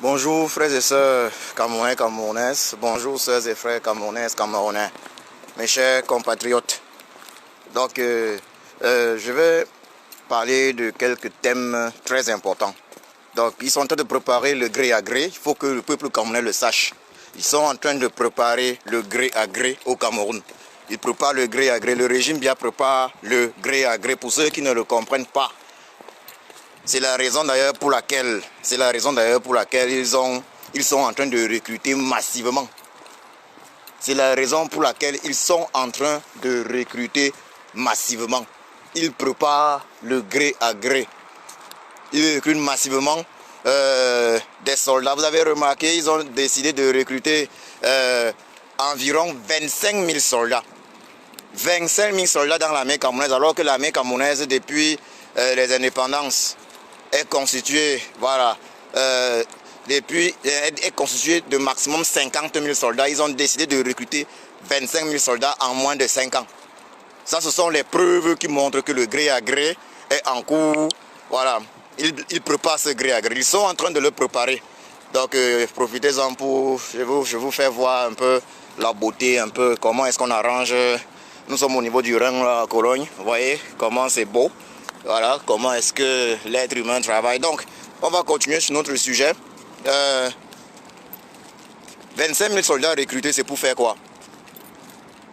Bonjour frères et sœurs camerounais, camerounaises, bonjour sœurs et frères camerounaises, camerounais, mes chers compatriotes. Donc je vais parler de quelques thèmes très importants. Donc ils sont en train de préparer le gré à gré, il faut que le peuple camerounais le sache. Ils sont en train de préparer le gré à gré au Cameroun. Ils préparent le gré à gré, le régime bien prépare le gré à gré pour ceux qui ne le comprennent pas. C'est la raison d'ailleurs pour laquelle ils sont en train de recruter massivement. C'est la raison pour laquelle ils sont en train de recruter massivement. Ils préparent le gré à gré. Ils recrutent massivement des soldats. Vous avez remarqué, ils ont décidé de recruter environ 25 000 soldats. 25 000 soldats dans l'armée camerounaise, alors que l'armée camerounaise, depuis les indépendances, est constituée, est constituée de maximum 50 000 soldats. Ils ont décidé de recruter 25 000 soldats en moins de 5 ans. Ça, ce sont les preuves qui montrent que le gré à gré est en cours. Voilà, ils préparent ce gré à gré. Ils sont en train de le préparer. Donc, profitez-en pour... Je vous fais voir un peu la beauté, un peu comment est-ce qu'on arrange. Nous sommes au niveau du Rhin, là, à Cologne. Vous voyez comment c'est beau. Voilà, comment est-ce que l'être humain travaille. Donc, on va continuer sur notre sujet. 25 000 soldats recrutés, c'est pour faire quoi?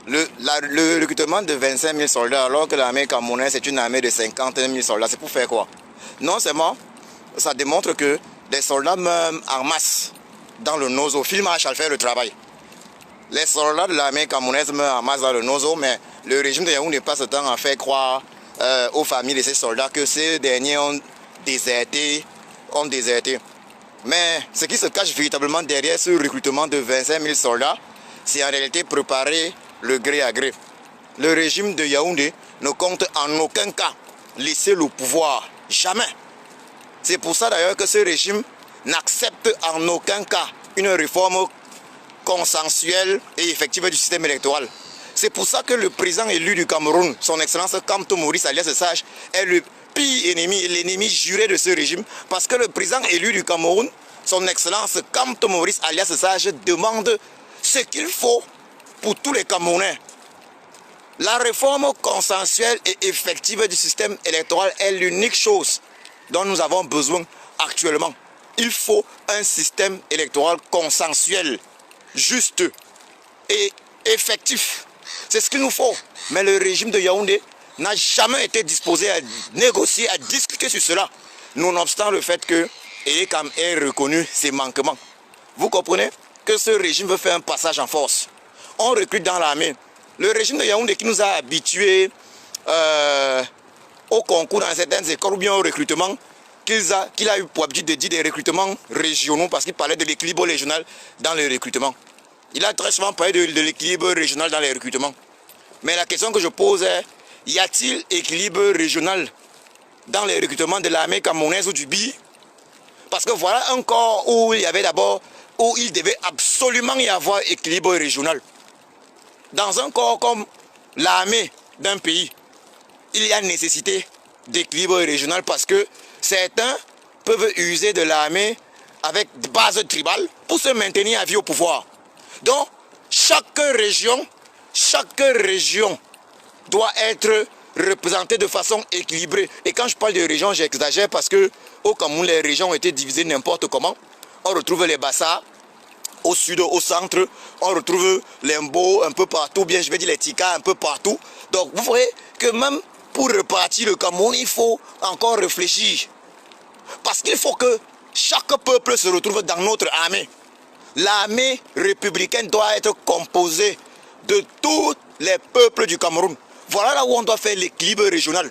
Le recrutement de 25 000 soldats, alors que l'armée camerounaise c'est une armée de 50 000 soldats, c'est pour faire quoi? Non seulement, ça démontre que des soldats meurent en masse dans le Nozo. Phil Marshall fait le travail. Les soldats de l'armée camerounaise meurent en masse dans le Nozo, mais le régime de Yaoundé passe le temps à faire croire aux familles de ces soldats que ces derniers ont déserté. Mais ce qui se cache véritablement derrière ce recrutement de 25 000 soldats, c'est en réalité préparer le gré à gré. Le régime de Yaoundé ne compte en aucun cas laisser le pouvoir. Jamais. C'est pour ça d'ailleurs que ce régime n'accepte en aucun cas une réforme consensuelle et effective du système électoral. C'est pour ça que le président élu du Cameroun, son excellence Kamto Maurice alias Sage, est le pire ennemi, l'ennemi juré de ce régime. Parce que le président élu du Cameroun, son excellence Kamto Maurice alias Sage, demande ce qu'il faut pour tous les Camerounais. La réforme consensuelle et effective du système électoral est l'unique chose dont nous avons besoin actuellement. Il faut un système électoral consensuel, juste et effectif. C'est ce qu'il nous faut. Mais le régime de Yaoundé n'a jamais été disposé à négocier, à discuter sur cela, nonobstant le fait que Elekam ait reconnu ses manquements. Vous comprenez que ce régime veut faire un passage en force. On recrute dans l'armée. Le régime de Yaoundé qui nous a habitués au concours dans certaines écoles ou bien au recrutement, qu'il a eu pour habitude de dire des recrutements régionaux parce qu'il parlait de l'équilibre régional dans le recrutement. Il a très souvent parlé de l'équilibre régional dans les recrutements. Mais la question que je pose est, y a-t-il équilibre régional dans les recrutements de l'armée camerounaise ou du BI? Parce que voilà un corps où il devait absolument y avoir équilibre régional. Dans un corps comme l'armée d'un pays, il y a nécessité d'équilibre régional parce que certains peuvent user de l'armée avec base tribale pour se maintenir à vie au pouvoir. Donc, chaque région doit être représentée de façon équilibrée. Et quand je parle de région, j'exagère parce que au Cameroun, les régions ont été divisées n'importe comment. On retrouve les Bassa au sud, au centre, on retrouve les Mbo un peu partout, bien je vais dire les Tika un peu partout. Donc, vous voyez que même pour repartir le Cameroun, il faut encore réfléchir. Parce qu'il faut que chaque peuple se retrouve dans notre armée. L'armée républicaine doit être composée de tous les peuples du Cameroun. Voilà là où on doit faire l'équilibre régional.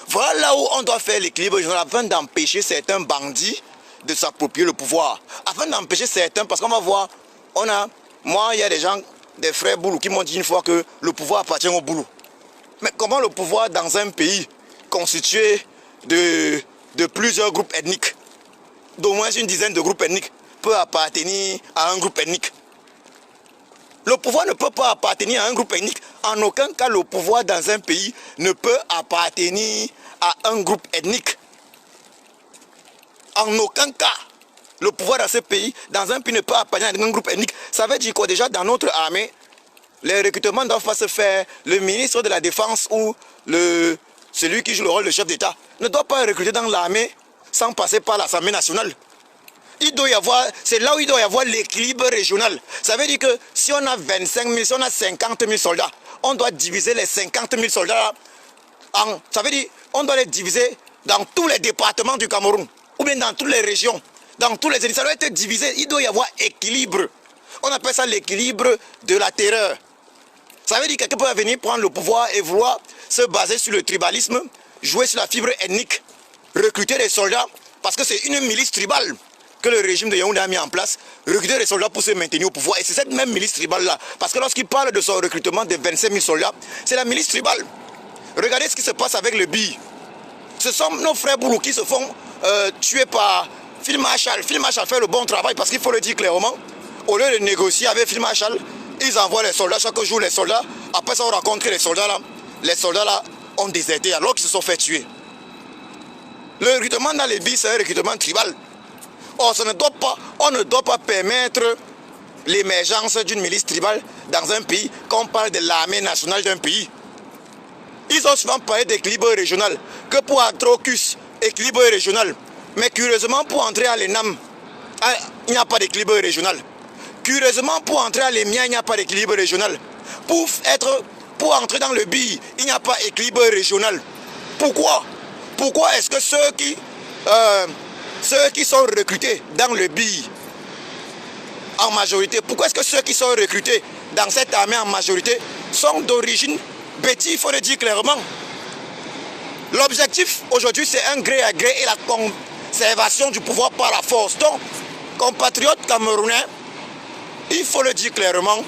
Voilà là où on doit faire l'équilibre régional afin d'empêcher certains bandits de s'approprier le pouvoir. Afin d'empêcher certains, parce qu'on va voir, moi il y a des gens, des frères Boulou qui m'ont dit une fois que le pouvoir appartient au Boulou. Mais comment le pouvoir dans un pays constitué de plusieurs groupes ethniques, d'au moins une dizaine de groupes ethniques, peut appartenir à un groupe ethnique? Le pouvoir ne peut pas appartenir à un groupe ethnique. En aucun cas, le pouvoir dans un pays ne peut appartenir à un groupe ethnique. En aucun cas. le pouvoir dans ce pays, dans un pays ne peut appartenir à un groupe ethnique. Ça veut dire quoi déjà dans notre armée, les recrutements ne doivent pas se faire. Le ministre de la Défense ou celui qui joue le rôle de chef d'État ne doit pas recruter dans l'armée sans passer par l'Assemblée nationale. Il doit y avoir, c'est là où il doit y avoir l'équilibre régional. Ça veut dire que si on a 25 000, si on a 50 000 soldats, on doit diviser les 50 000 soldats en, ça veut dire, on doit les diviser dans tous les départements du Cameroun, ou bien dans toutes les régions, dans tous les... Ça doit être divisé, il doit y avoir équilibre. On appelle ça l'équilibre de la terreur. Ça veut dire que quelqu'un peut venir prendre le pouvoir et vouloir se baser sur le tribalisme, jouer sur la fibre ethnique, recruter des soldats, parce que c'est une milice tribale que le régime de Yaoundé a mis en place, recruter des soldats pour se maintenir au pouvoir. Et c'est cette même milice tribale-là. Parce que lorsqu'il parle de son recrutement de 25 000 soldats, c'est la milice tribale. Regardez ce qui se passe avec le BI. Ce sont nos frères Boulou qui se font tuer par Phil Marshall. Phil Marshall fait le bon travail parce qu'il faut le dire clairement. Au lieu de négocier avec Phil Marshall, ils envoient les soldats. Chaque jour, les soldats, après ça, on rencontre les soldats là ont déserté alors qu'ils se sont fait tuer. Le recrutement dans les BI, c'est un recrutement tribal. Or, on ne doit pas permettre l'émergence d'une milice tribale dans un pays quand on parle de l'armée nationale d'un pays. Ils ont souvent parlé d'équilibre régional, que pour entrer au CUS, équilibre régional. Mais curieusement, pour entrer à l'ENAM, il n'y a pas d'équilibre régional. Curieusement, pour entrer à l'EMIA, il n'y a pas d'équilibre régional. Pour entrer dans le BI, il n'y a pas d'équilibre régional. Pourquoi? Pourquoi est-ce que ceux qui sont recrutés dans le BI, en majorité, pourquoi est-ce que ceux qui sont recrutés dans cette armée en majorité sont d'origine bêtise, il faut le dire clairement. L'objectif aujourd'hui, c'est un gré à gré et la conservation du pouvoir par la force. Donc, compatriotes camerounais, il faut le dire clairement,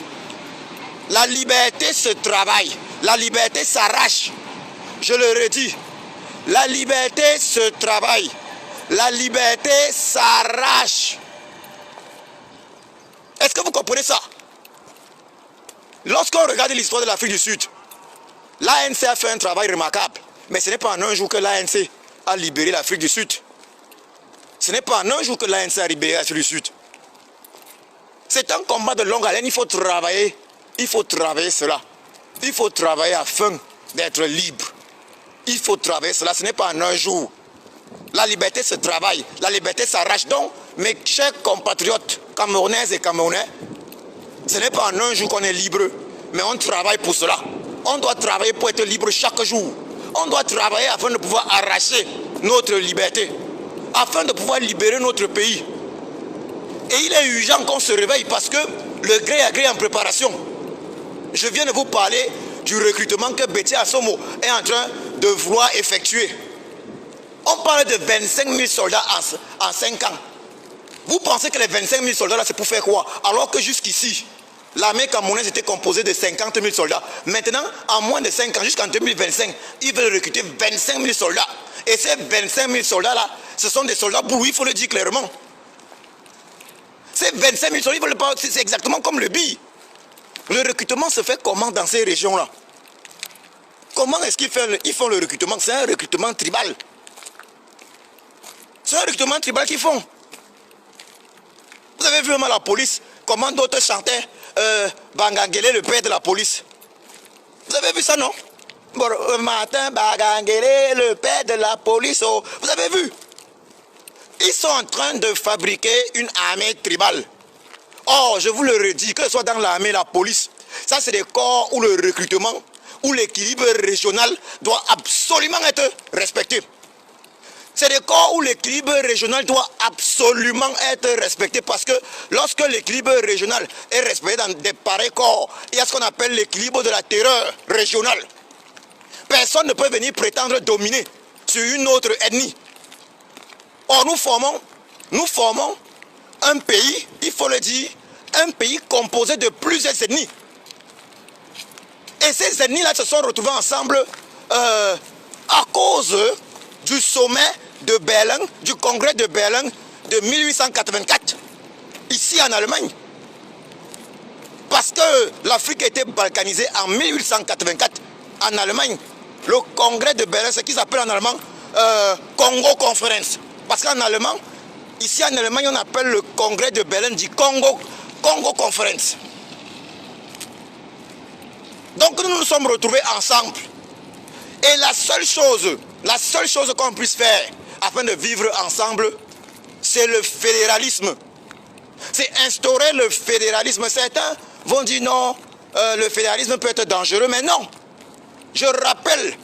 la liberté se travaille, la liberté s'arrache. Je le redis, la liberté se travaille, la liberté s'arrache. Est-ce que vous comprenez ça? Lorsqu'on regarde l'histoire de l'Afrique du Sud, l'ANC a fait un travail remarquable. Mais ce n'est pas en un jour que l'ANC a libéré l'Afrique du Sud. Ce n'est pas en un jour que l'ANC a libéré l'Afrique du Sud. C'est un combat de longue haleine, il faut travailler. Il faut travailler cela. Il faut travailler afin d'être libre. Il faut travailler cela, ce n'est pas en un jour. La liberté se travaille, la liberté s'arrache. Donc, mes chers compatriotes camerounaises et camerounais, ce n'est pas en un jour qu'on est libre, mais on travaille pour cela. On doit travailler pour être libre chaque jour. On doit travailler afin de pouvoir arracher notre liberté, afin de pouvoir libérer notre pays. Et il est urgent qu'on se réveille parce que le gré à gré est en préparation. Je viens de vous parler du recrutement que Betty Assomo est en train de vouloir effectuer. On parle de 25 000 soldats en 5 ans. Vous pensez que les 25 000 soldats là, c'est pour faire quoi? Alors que jusqu'ici, l'armée camerounaise était composée de 50 000 soldats. Maintenant, en moins de 5 ans, jusqu'en 2025, ils veulent recruter 25 000 soldats. Et ces 25 000 soldats-là, ce sont des soldats boulous, il faut le dire clairement. Ces 25 000 soldats, c'est exactement comme le BI. Le recrutement se fait comment dans ces régions-là? Comment est-ce qu'ils font le recrutement? C'est un recrutement tribal. C'est un recrutement tribal qu'ils font. Vous avez vu vraiment la police, comment d'autres chantaient Bangangele, le père de la police. Vous avez vu ça, non? Martin Bangangele, le père de la police. Oh. Vous avez vu? Ils sont en train de fabriquer une armée tribale. Or, je vous le redis, que ce soit dans l'armée, la police, ça c'est des corps où le recrutement, où l'équilibre régional doit absolument être respecté. C'est des corps où l'équilibre régional doit absolument être respecté parce que lorsque l'équilibre régional est respecté dans des pareils corps, il y a ce qu'on appelle l'équilibre de la terreur régionale. Personne ne peut venir prétendre dominer sur une autre ethnie. Or, nous formons un pays, il faut le dire, un pays composé de plusieurs ethnies. Et ces ethnies-là se sont retrouvées ensemble à cause du sommet de Berlin, du congrès de Berlin de 1884, ici en Allemagne. Parce que l'Afrique a été balkanisée en 1884 en Allemagne. Le congrès de Berlin, c'est ce qu'ils appellent en allemand Congo Conference. Parce qu'en allemand, Ici en Allemagne, on appelle le congrès de Berlin du Congo Conference. Donc nous nous sommes retrouvés ensemble. Et la seule chose qu'on puisse faire afin de vivre ensemble, c'est le fédéralisme. C'est instaurer le fédéralisme. Certains vont dire non, le fédéralisme peut être dangereux, mais non. Je rappelle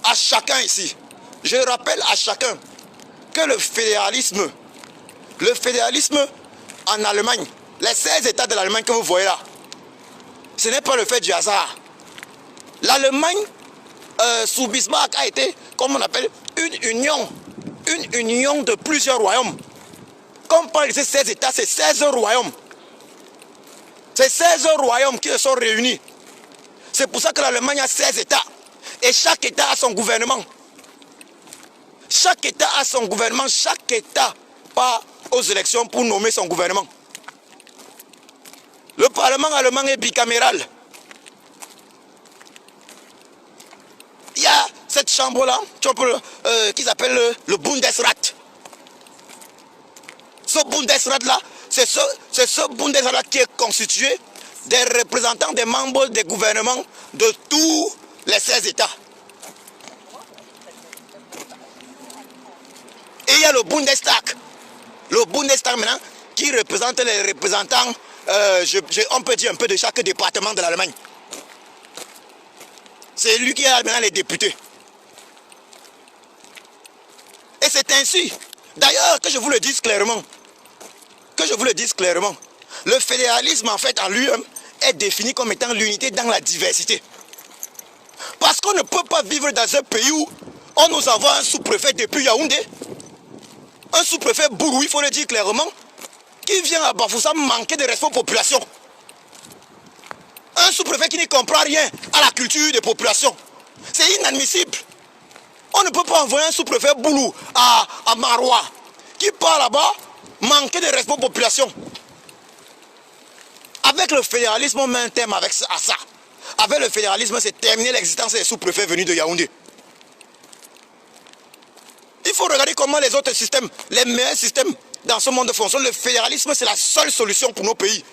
à chacun ici, que le fédéralisme en Allemagne, les 16 États de l'Allemagne que vous voyez là, ce n'est pas le fait du hasard. L'Allemagne, sous Bismarck, a été, comme on appelle, une union de plusieurs royaumes. Comme on parle de ces 16 États, c'est 16 royaumes. C'est 16 royaumes qui se sont réunis. C'est pour ça que l'Allemagne a 16 États. Et chaque État a son gouvernement. Chaque État a son gouvernement. Chaque État part aux élections pour nommer son gouvernement. Le Parlement allemand est bicaméral. Il y a cette chambre-là, qui s'appelle le Bundesrat. Ce Bundesrat-là, c'est ce Bundesrat qui est constitué des représentants des membres des gouvernements de tous les 16 États. Et il y a le Bundestag. Le Bundestag maintenant, qui représente les représentants, on peut dire un peu de chaque département de l'Allemagne. C'est lui qui a maintenant les députés. Et c'est ainsi. D'ailleurs, que je vous le dise clairement, le fédéralisme en fait en lui-même est défini comme étant l'unité dans la diversité. Parce qu'on ne peut pas vivre dans un pays où on nous envoie un sous-préfet depuis Yaoundé, un sous-préfet bourou, il faut le dire clairement, qui vient à Bafoussam manquer de respect aux populations. Un sous-préfet qui ne comprend rien à la culture des populations. C'est inadmissible. On ne peut pas envoyer un sous-préfet boulou à Marois qui part là-bas manquer de respect aux populations. Avec le fédéralisme, on met un terme à ça. Avec le fédéralisme, c'est terminer l'existence des sous-préfets venus de Yaoundé. Il faut regarder comment les autres systèmes, les meilleurs systèmes dans ce monde fonctionnent. Le fédéralisme, c'est la seule solution pour nos pays.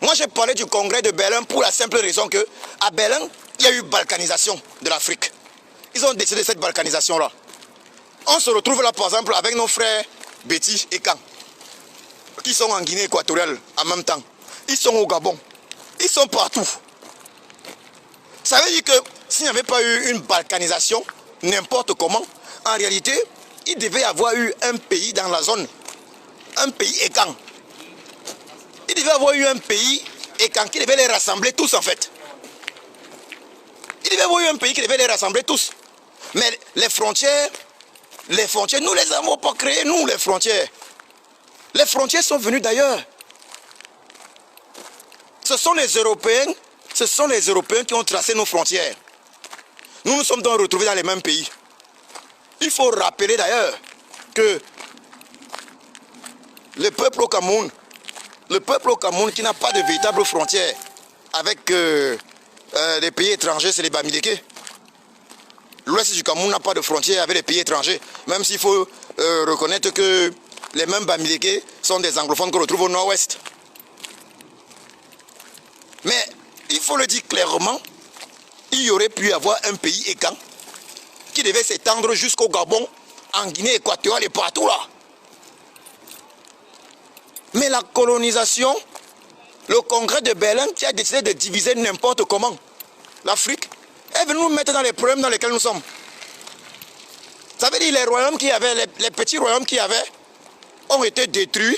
Moi, j'ai parlé du congrès de Berlin pour la simple raison que à Berlin, il y a eu balkanisation de l'Afrique. Ils ont décidé de cette balkanisation-là. On se retrouve là, par exemple, avec nos frères Betty et Kan, qui sont en Guinée équatoriale en même temps. Ils sont au Gabon. Ils sont partout. Ça veut dire que s'il n'y avait pas eu une balkanisation, n'importe comment, en réalité, il devait y avoir eu un pays dans la zone. Un pays écan. Il devait y avoir eu un pays écan qui devait les rassembler tous en fait. Il devait y avoir eu un pays qui devait les rassembler tous. Mais les frontières, nous les avons pas créées, nous les frontières. Les frontières sont venues d'ailleurs. Ce sont les Européens qui ont tracé nos frontières. Nous nous sommes donc retrouvés dans les mêmes pays. Il faut rappeler d'ailleurs que le peuple au Cameroun qui n'a pas de véritable frontière avec les pays étrangers, c'est les Bamileke. L'ouest du Cameroun n'a pas de frontière avec les pays étrangers, même s'il faut reconnaître que les mêmes Bamileke sont des anglophones qu'on retrouve au nord-ouest. Mais il faut le dire clairement, il y aurait pu y avoir un pays écan qui devait s'étendre jusqu'au Gabon, en Guinée équatoriale et partout là. Mais la colonisation, le congrès de Berlin qui a décidé de diviser n'importe comment l'Afrique, est venu nous mettre dans les problèmes dans lesquels nous sommes. Ça veut dire les royaumes qui avaient, les petits royaumes qui avaient, ont été détruits.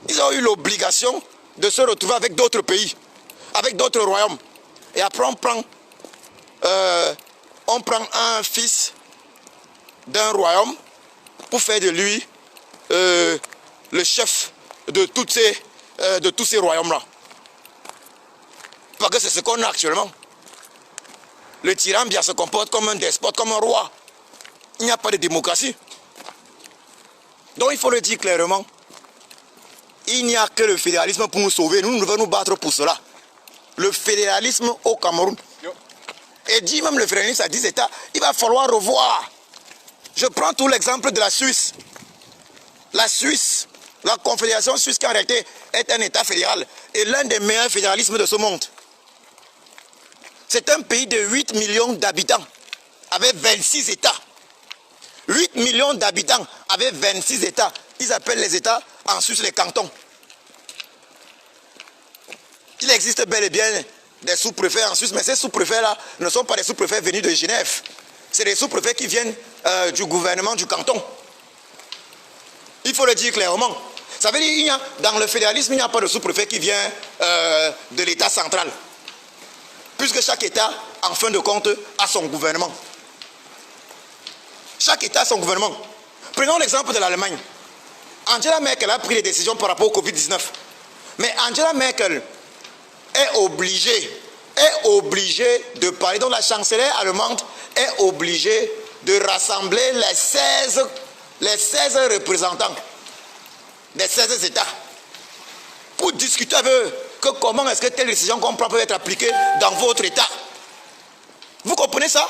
Ils ont eu l'obligation de se retrouver avec d'autres pays, avec d'autres royaumes. Et après on prend un fils d'un royaume pour faire de lui le chef de tous ces royaumes-là. Parce que c'est ce qu'on a actuellement. Le tyran bien se comporte comme un despote, comme un roi. Il n'y a pas de démocratie. Donc il faut le dire clairement. Il n'y a que le fédéralisme pour nous sauver. Nous devons nous battre pour cela. Le fédéralisme au Cameroun. Et dit même le fédéralisme à 10 États, il va falloir revoir. Je prends tout l'exemple de la Suisse. La Suisse, la Confédération suisse qui en réalité est un État fédéral et l'un des meilleurs fédéralismes de ce monde. C'est un pays de 8 millions d'habitants avec 26 États. 8 millions d'habitants avec 26 États. Ils appellent les États en Suisse les cantons. Il existe bel et bien des sous-préfets en Suisse, mais ces sous-préfets-là ne sont pas des sous-préfets venus de Genève. C'est des sous-préfets qui viennent du gouvernement du canton. Il faut le dire clairement. Ça veut dire dans le fédéralisme, il n'y a pas de sous-préfet qui vient de l'État central. Puisque chaque État, en fin de compte, a son gouvernement. Chaque État a son gouvernement. Prenons l'exemple de l'Allemagne. Angela Merkel a pris des décisions par rapport au Covid-19. Mais Angela Merkel est obligée de parler. Donc la chancelière allemande est obligée de rassembler les 16 représentants des 16 États pour discuter avec eux que comment est-ce que telle décision qu'on prend peut être appliquée dans votre État. Vous comprenez ça?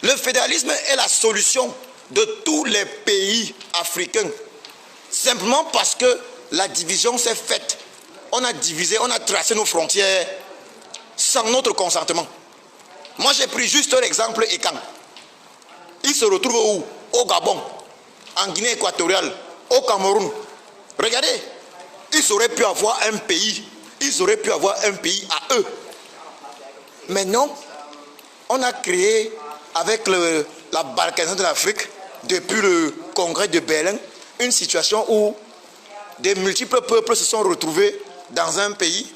Le fédéralisme est la solution de tous les pays africains. Simplement parce que la division s'est faite. On a divisé, on a tracé nos frontières sans notre consentement. Moi j'ai pris juste l'exemple Ekan. Il se retrouve où? Au Gabon, en Guinée équatoriale, au Cameroun. Regardez, ils auraient pu avoir un pays. Ils auraient pu avoir un pays à eux. Mais non, on a créé avec la balkanisation de l'Afrique, depuis le congrès de Berlin, une situation où des multiples peuples se sont retrouvés dans un pays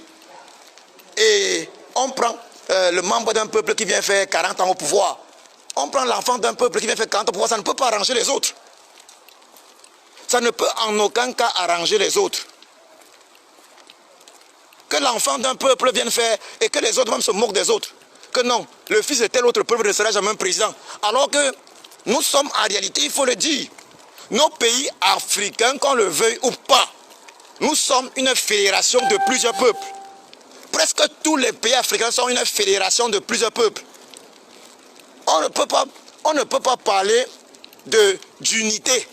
et on prend le membre d'un peuple qui vient faire 40 ans au pouvoir. On prend l'enfant d'un peuple qui vient faire 40 ans au pouvoir, ça ne peut pas arranger les autres. Ça ne peut en aucun cas arranger les autres. Que l'enfant d'un peuple vienne faire et que les autres même se moquent des autres. Que non, le fils de tel autre peuple ne sera jamais un président. Alors que nous sommes en réalité, il faut le dire, nos pays africains, qu'on le veuille ou pas, nous sommes une fédération de plusieurs peuples. Presque tous les pays africains sont une fédération de plusieurs peuples. On ne peut pas parler d'unité.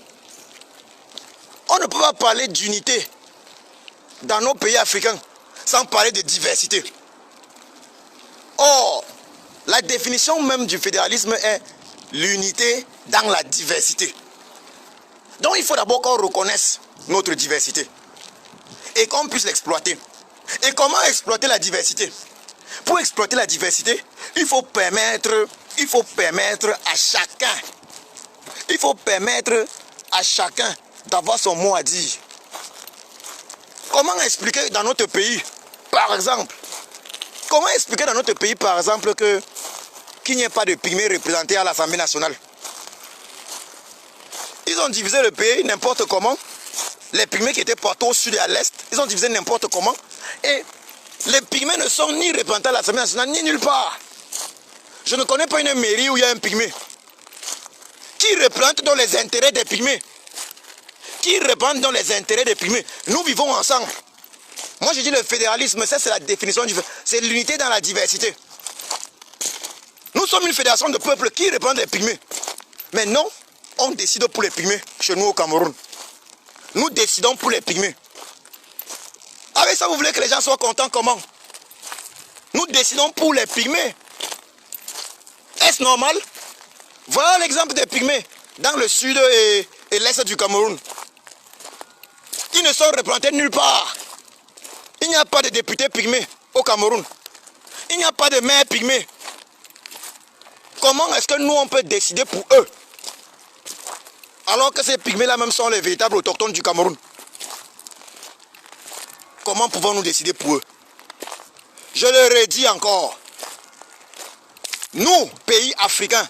On ne peut pas parler d'unité dans nos pays africains sans parler de diversité. Or, la définition même du fédéralisme est l'unité dans la diversité. Donc il faut d'abord qu'on reconnaisse notre diversité et qu'on puisse l'exploiter. Et comment exploiter la diversité? Pour exploiter la diversité, il faut permettre à chacun d'avoir son mot à dire. Comment expliquer dans notre pays, par exemple, qu'il n'y ait pas de pygmées représentés à l'Assemblée nationale? Ils ont divisé le pays n'importe comment. Les pygmées qui étaient partout au sud et à l'est, ils ont divisé n'importe comment. Et les pygmées ne sont ni représentés à l'Assemblée nationale, ni nulle part. Je ne connais pas une mairie où il y a un pygmée. Qui représente dans les intérêts des pygmées? Qui représente dans les intérêts des pygmées? Nous vivons ensemble. Moi je dis le fédéralisme, ça c'est la définition du fédéralisme. C'est l'unité dans la diversité. Nous sommes une fédération de peuples qui représente les pygmées. Mais non, on décide pour les pygmées chez nous au Cameroun. Nous décidons pour les pygmées. Avec ça, vous voulez que les gens soient contents comment? Nous décidons pour les pygmées. Est-ce normal? Voilà l'exemple des pygmées dans le sud et l'est du Cameroun. Ils ne sont représentés nulle part. Il n'y a pas de députés pygmées au Cameroun. Il n'y a pas de maire pygmée. Comment est-ce que nous on peut décider pour eux? Alors que ces pygmées-là même sont les véritables autochtones du Cameroun. Comment pouvons-nous décider pour eux? Je le redis encore. Nous, pays africains,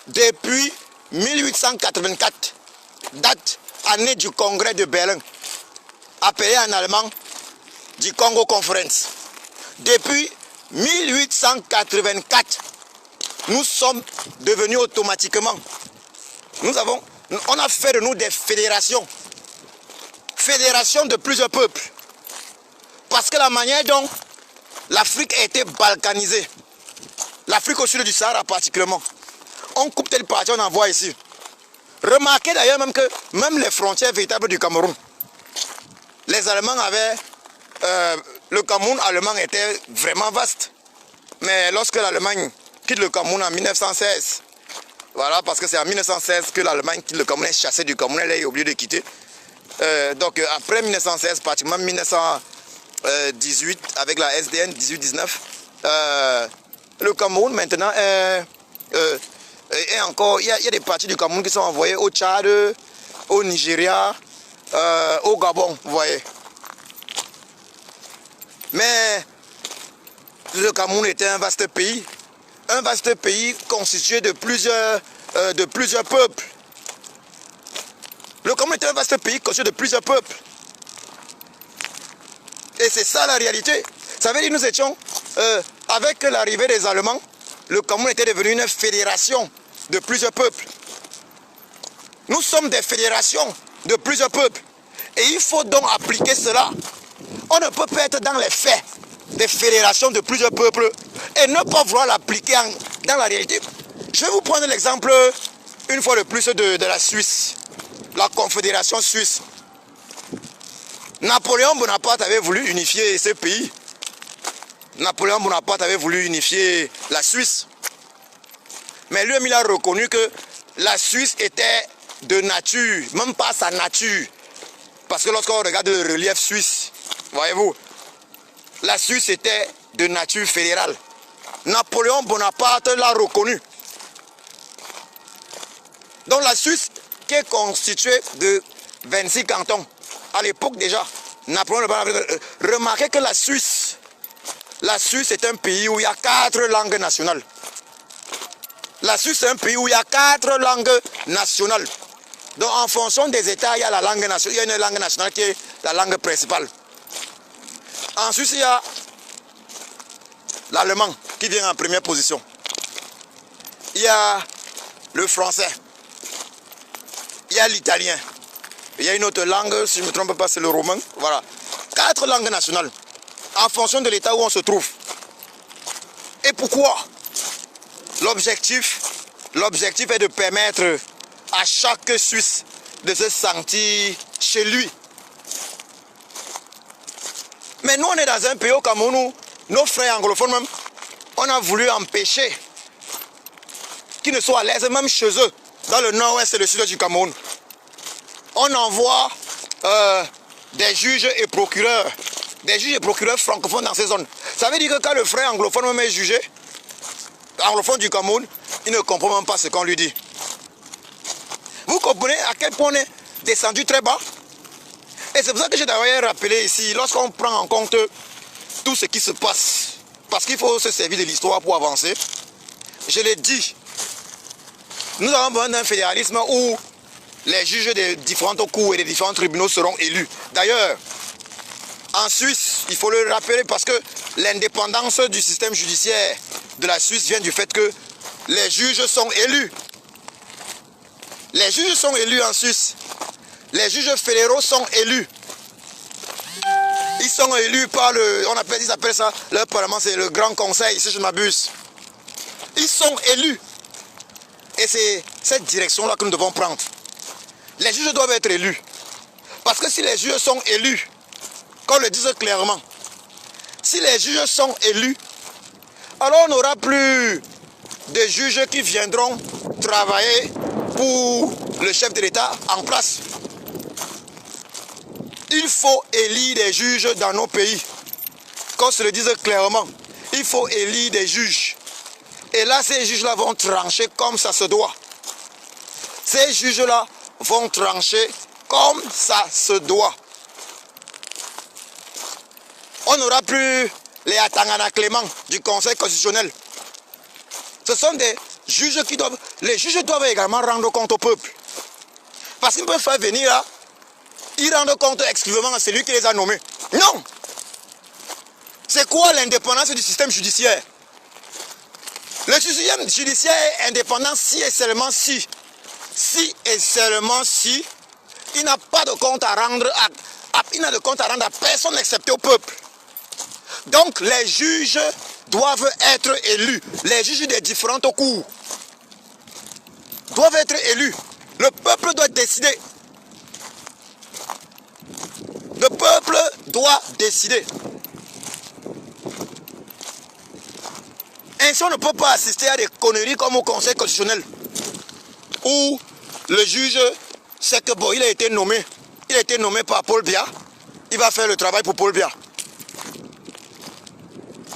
depuis 1884, date année du congrès de Berlin, appelé en allemand du Congo Conference. Depuis 1884, nous sommes devenus automatiquement, on a fait de nous des fédérations. Fédérations de plusieurs peuples. Parce que la manière dont l'Afrique a été balkanisée, l'Afrique au sud du Sahara particulièrement, on coupe telle partie, on envoie ici. Remarquez d'ailleurs même que même les frontières véritables du Cameroun, les Allemands avaient... le Cameroun allemand était vraiment vaste. Mais lorsque l'Allemagne quitte le Cameroun en 1916, voilà, parce que c'est en 1916 que l'Allemagne quitte le Cameroun, est chassée du Cameroun, elle est obligée de quitter. Donc après 1916, pratiquement 1918, avec la SDN 18-19, le Cameroun maintenant est encore, il y a des parties du Cameroun qui sont envoyées au Tchad, au Nigeria, au Gabon, vous voyez. Mais le Cameroun était un vaste pays constitué de plusieurs peuples. Le Cameroun était un vaste pays constitué de plusieurs peuples. Et c'est ça la réalité. Ça veut dire que nous étions, avec l'arrivée des Allemands, le Cameroun était devenu une fédération de plusieurs peuples. Nous sommes des fédérations de plusieurs peuples. Et il faut donc appliquer cela. On ne peut pas être dans les faits des fédérations de plusieurs peuples et ne pas vouloir l'appliquer dans la réalité. Je vais vous prendre l'exemple, une fois de plus, de la Suisse, la Confédération suisse. Napoléon Bonaparte avait voulu unifier ce pays. Napoléon Bonaparte avait voulu unifier la Suisse. Mais lui-même, il a reconnu que la Suisse était de nature, même pas sa nature. Parce que lorsqu'on regarde le relief suisse, voyez-vous, la Suisse était de nature fédérale. Napoléon Bonaparte l'a reconnu. Donc la Suisse, qui est constituée de 26 cantons, à l'époque déjà, Napoléon Bonaparte, remarquez que la Suisse est un pays où il y a 4 langues nationales. La Suisse est un pays où il y a 4 langues nationales. Donc en fonction des États, il y a la langue nationale, il y a une langue nationale qui est la langue principale. En Suisse, il y a l'allemand qui vient en première position. Il y a le français. Il y a l'italien. Il y a une autre langue, si je ne me trompe pas, c'est le romain. Voilà. 4 langues nationales. En fonction de l'état où on se trouve. Et pourquoi? L'objectif est de permettre à chaque Suisse de se sentir chez lui. Mais nous, on est dans un pays au Cameroun où nos frères anglophones même, on a voulu empêcher qu'ils ne soient à l'aise, même chez eux, dans le nord-ouest et le sud du Cameroun. On envoie des juges et procureurs francophones dans ces zones. Ça veut dire que quand le frère anglophone même est jugé, anglophone du Cameroun, il ne comprend même pas ce qu'on lui dit. Vous comprenez à quel point on est descendu très bas? Et c'est pour ça que j'ai d'ailleurs rappelé ici, lorsqu'on prend en compte tout ce qui se passe, parce qu'il faut se servir de l'histoire pour avancer, je l'ai dit, nous avons besoin d'un fédéralisme où les juges des différentes cours et des différents tribunaux seront élus. D'ailleurs, en Suisse, il faut le rappeler parce que l'indépendance du système judiciaire de la Suisse vient du fait que les juges sont élus. Les juges sont élus en Suisse. Les juges fédéraux sont élus. Ils sont élus par ils appellent ça, leur parlement, c'est le Grand Conseil, si je ne m'abuse. Ils sont élus. Et c'est cette direction-là que nous devons prendre. Les juges doivent être élus. Parce que si les juges sont élus, qu'on le dise clairement, si les juges sont élus, alors on n'aura plus de juges qui viendront travailler pour le chef de l'État en place. Il faut élire des juges dans nos pays. Qu'on se le dise clairement, il faut élire des juges. Et là, ces juges-là vont trancher comme ça se doit. Ces juges-là vont trancher comme ça se doit. On n'aura plus les Atangana Clément du Conseil constitutionnel. Ce sont des juges qui doivent... Les juges doivent également rendre compte au peuple. Parce qu'ils peuvent faire venir là, ils rendent compte exclusivement à celui qui les a nommés. Non! C'est quoi l'indépendance du système judiciaire? Le système judiciaire est indépendant si et seulement si il n'a pas de compte à rendre à personne excepté au peuple. Donc les juges doivent être élus. Les juges des différentes cours doivent être élus. Le peuple doit décider. Le peuple doit décider. Ainsi, on ne peut pas assister à des conneries comme au Conseil constitutionnel, où le juge sait que bon, il a été nommé par Paul Biya, il va faire le travail pour Paul Biya.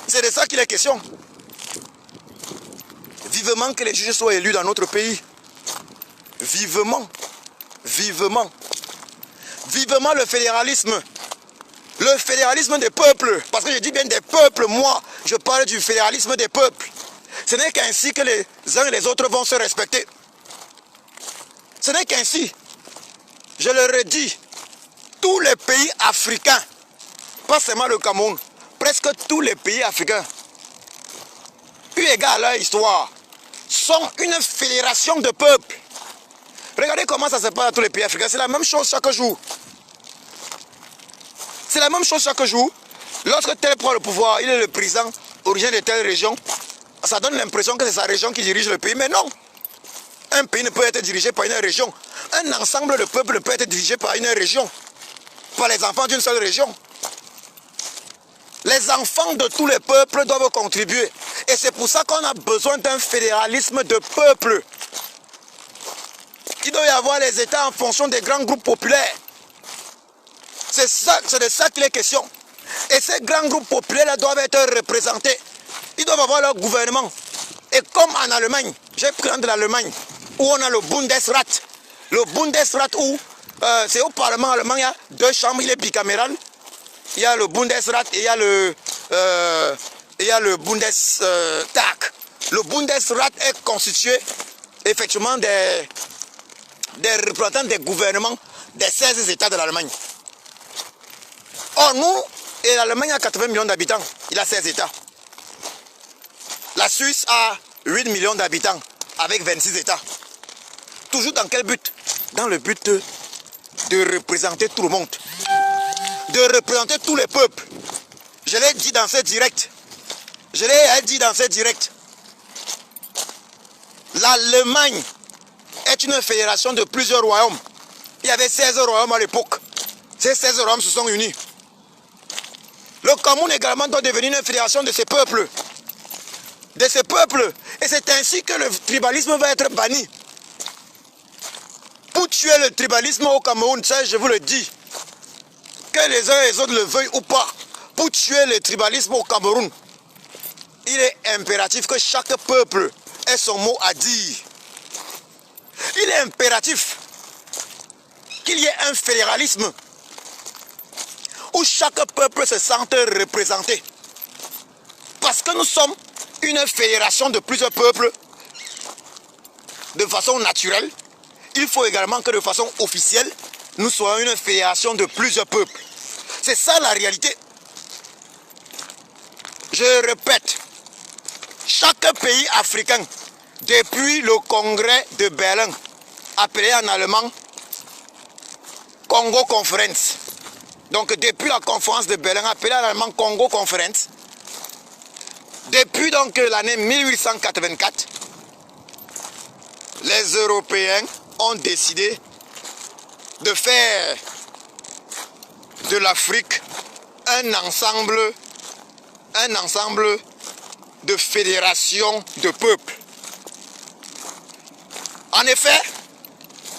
C'est de ça qu'il est question. Vivement que les juges soient élus dans notre pays. Vivement. Vivement. Vivement le fédéralisme. Le fédéralisme des peuples. Parce que je dis bien des peuples, moi, je parle du fédéralisme des peuples. Ce n'est qu'ainsi que les uns et les autres vont se respecter. Ce n'est qu'ainsi. Je le redis. Tous les pays africains, pas seulement le Cameroun, presque tous les pays africains, eu égard à leur histoire, sont une fédération de peuples. Regardez comment ça se passe dans tous les pays africains. C'est la même chose chaque jour. C'est la même chose chaque jour. Lorsque tel prend le pouvoir, il est le président originaire de telle région, ça donne l'impression que c'est sa région qui dirige le pays. Mais non. Un pays ne peut être dirigé par une région. Un ensemble de peuples ne peut être dirigé par une région. Par les enfants d'une seule région. Les enfants de tous les peuples doivent contribuer. Et c'est pour ça qu'on a besoin d'un fédéralisme de peuples. Il doit y avoir les États en fonction des grands groupes populaires. C'est de ça qu'il est question. Et ces grands groupes populaires doivent être représentés. Ils doivent avoir leur gouvernement. Et comme en Allemagne, j'ai pris de l'Allemagne, où on a le Bundesrat. Le Bundesrat où c'est au Parlement allemand, il y a deux chambres, il est bicaméral. Il y a le Bundesrat et il y a le Bundestag. Le Bundesrat est constitué effectivement des représentants des gouvernements des 16 États de l'Allemagne. Or, nous, et l'Allemagne a 80 millions d'habitants, il a 16 États. La Suisse a 8 millions d'habitants, avec 26 États. Toujours dans quel but? Dans le but de représenter tout le monde. De représenter tous les peuples. Je l'ai dit dans ce direct. Je l'ai dit dans ce direct. L'Allemagne est une fédération de plusieurs royaumes. Il y avait 16 royaumes à l'époque. Ces 16 royaumes se sont unis. Le Cameroun également doit devenir une fédération de ces peuples. De ces peuples. Et c'est ainsi que le tribalisme va être banni. Pour tuer le tribalisme au Cameroun, ça je vous le dis, que les uns et les autres le veuillent ou pas, pour tuer le tribalisme au Cameroun, il est impératif que chaque peuple ait son mot à dire. Il est impératif qu'il y ait un fédéralisme où chaque peuple se sente représenté. Parce que nous sommes une fédération de plusieurs peuples de façon naturelle. Il faut également que de façon officielle, nous soyons une fédération de plusieurs peuples. C'est ça la réalité. Je répète, chaque pays africain, depuis le congrès de Berlin, appelé en allemand Congo Conference, donc depuis la conférence de Berlin, appelée en allemand Congo Conference, depuis donc l'année 1884, les Européens ont décidé de faire de l'Afrique un ensemble de fédérations de peuples. En effet,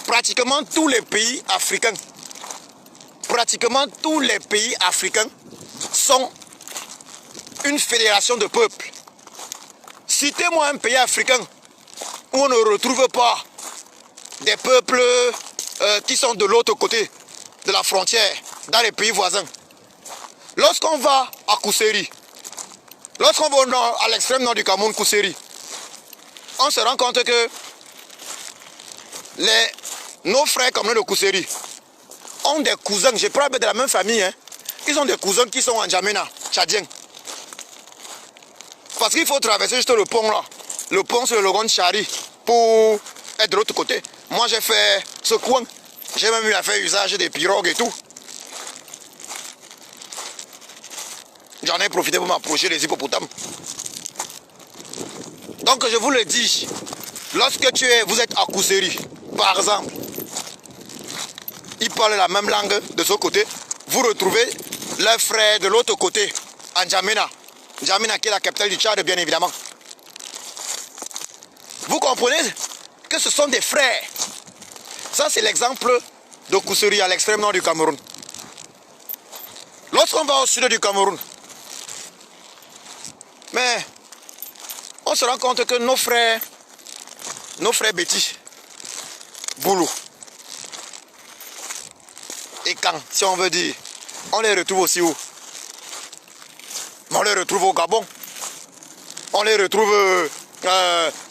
pratiquement tous les pays africains sont une fédération de peuples. Citez-moi un pays africain où on ne retrouve pas des peuples qui sont de l'autre côté de la frontière, dans les pays voisins. Lorsqu'on va à Kousséri, lorsqu'on va au nord, à l'extrême nord du Cameroun, Kousséri, on se rend compte que nos frères comme de Kousséri ont des cousins, je parle de la même famille, hein, ils ont des cousins qui sont en Djamena, tchadiens. Parce qu'il faut traverser juste le pont là, le pont sur le Logon Chari, pour être de l'autre côté. Moi j'ai fait ce coin, j'ai même eu à faire usage des pirogues et tout. J'en ai profité pour m'approcher des hippopotames. Donc je vous le dis, lorsque vous êtes à Kousséri, par exemple, ils parlent la même langue de ce côté, vous retrouvez leurs frères de l'autre côté, en N'Djamena. N'Djamena qui est la capitale du Tchad, bien évidemment. Vous comprenez que ce sont des frères. Ça, c'est l'exemple de Kousseri à l'extrême nord du Cameroun. Lorsqu'on va au sud du Cameroun, mais on se rend compte que nos frères Betty, Boulou et Kang, si on veut dire, on les retrouve aussi où? On les retrouve au Gabon, on les retrouve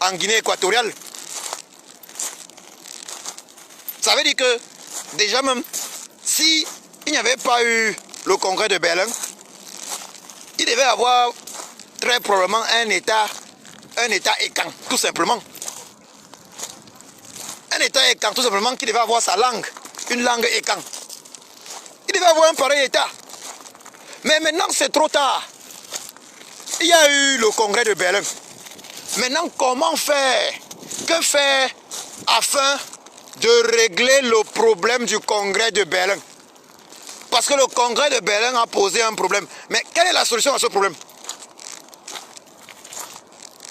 en Guinée équatoriale. Ça veut dire que déjà même, si il n'y avait pas eu le congrès de Berlin, il devait avoir très probablement un État écan, tout simplement. Un État écan, tout simplement, qui devait avoir sa langue, une langue écan. Il devait avoir un pareil État. Mais maintenant, c'est trop tard. Il y a eu le congrès de Berlin. Maintenant, comment faire? Que faire afin de régler le problème du congrès de Berlin? Parce que le congrès de Berlin a posé un problème. Mais quelle est la solution à ce problème?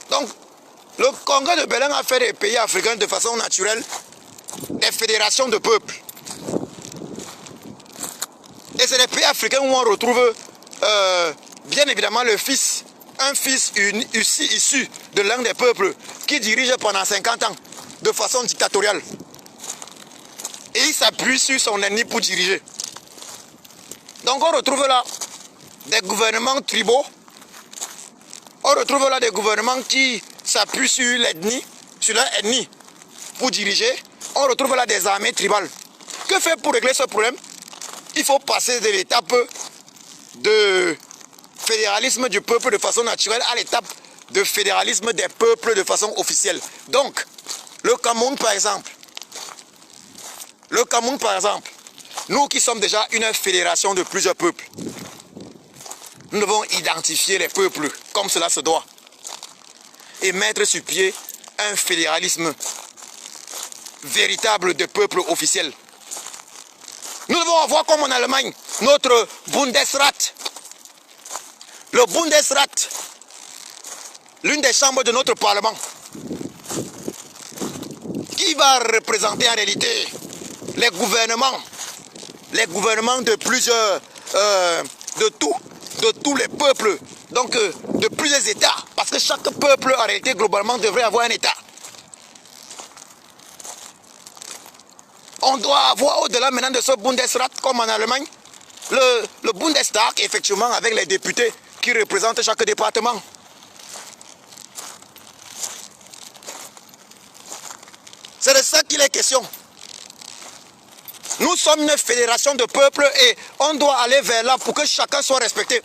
Donc, le congrès de Berlin a fait des pays africains de façon naturelle des fédérations de peuples. Et c'est les pays africains où on retrouve bien évidemment un fils issu de l'un des peuples qui dirige pendant 50 ans de façon dictatoriale. Et il s'appuie sur son ennemi pour diriger. Donc on retrouve là des gouvernements tribaux, on retrouve là des gouvernements qui s'appuient sur l'ethnie, sur leur ennemi pour diriger. On retrouve là des armées tribales. Que faire pour régler ce problème? Il faut passer de l'étape de fédéralisme du peuple de façon naturelle à l'étape de fédéralisme des peuples de façon officielle. Donc, le Cameroun par exemple, nous qui sommes déjà une fédération de plusieurs peuples, nous devons identifier les peuples comme cela se doit et mettre sur pied un fédéralisme véritable de peuples officiels. Nous devons avoir comme en Allemagne notre Bundesrat. Le Bundesrat, l'une des chambres de notre Parlement, qui va représenter en réalité les gouvernements de plusieurs, de tous les peuples, donc de plusieurs États, parce que chaque peuple en réalité globalement devrait avoir un État. On doit avoir au-delà maintenant de ce Bundesrat, comme en Allemagne, le Bundestag, effectivement, avec les députés qui représentent chaque département. C'est de ça qu'il est question. Nous sommes une fédération de peuples et on doit aller vers là pour que chacun soit respecté.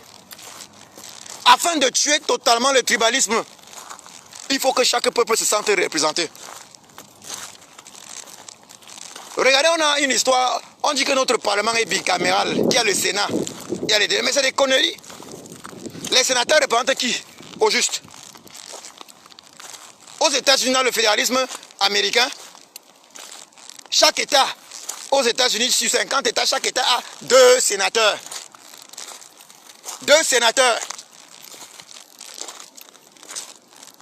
Afin de tuer totalement le tribalisme, il faut que chaque peuple se sente représenté. Regardez, on a une histoire, on dit que notre Parlement est bicaméral, qu'il y a le Sénat, il y a les deux, mais c'est des conneries. Les sénateurs représentent qui? Au juste. Aux États-Unis, dans le fédéralisme américain, chaque État, aux États-Unis, sur 50 États, chaque État a 2 sénateurs. 2 sénateurs.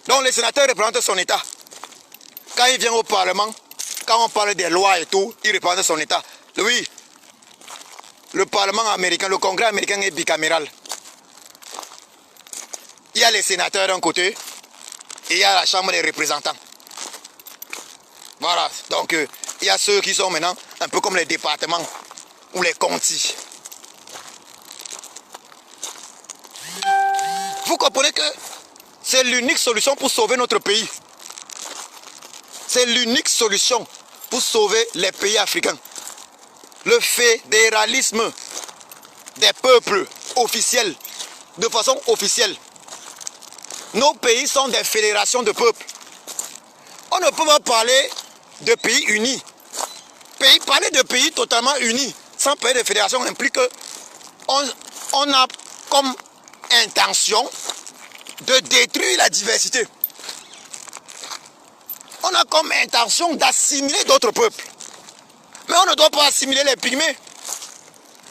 Donc les sénateurs représentent son État. Quand il vient au Parlement, quand on parle des lois et tout, il représente son État. Oui, le Parlement américain, le Congrès américain est bicaméral. Il y a les sénateurs d'un côté et il y a la Chambre des représentants. Voilà, donc il y a ceux qui sont maintenant un peu comme les départements ou les contis. Vous comprenez que c'est l'unique solution pour sauver notre pays. C'est l'unique solution pour sauver les pays africains. Le fédéralisme des peuples officiels, de façon officielle. Nos pays sont des fédérations de peuples. On ne peut pas parler de pays unis. Parler de pays totalement unis, sans parler de fédération, implique qu'on a comme intention de détruire la diversité. On a comme intention d'assimiler d'autres peuples. Mais on ne doit pas assimiler les pygmées.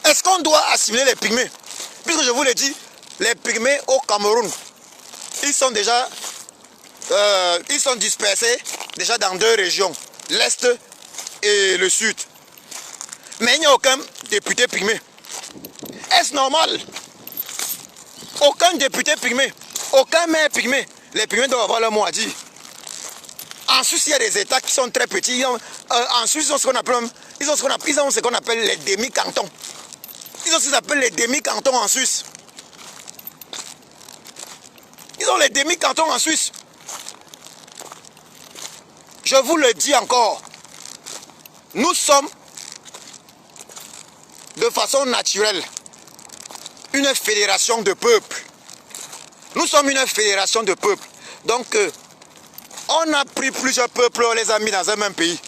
Est-ce qu'on doit assimiler les pygmées? Puisque je vous l'ai dit, les pygmées au Cameroun, ils sont déjà ils sont dispersés déjà dans 2 régions, l'Est et le Sud. Mais il n'y a aucun député pygmée. Est-ce normal? Aucun député pygmée, aucun maire pygmée. Les pygmées doivent avoir leur mot à dire. En Suisse, il y a des États qui sont très petits. En Suisse, ils ont ce qu'on appelle les demi-cantons. Ils ont ce qu'ils appellent les demi-cantons en Suisse. Ils ont les demi-cantons en Suisse. Je vous le dis encore. Nous sommes, de façon naturelle, une fédération de peuples. Nous sommes une fédération de peuples. Donc, on a pris plusieurs peuples, on les a mis dans un même pays.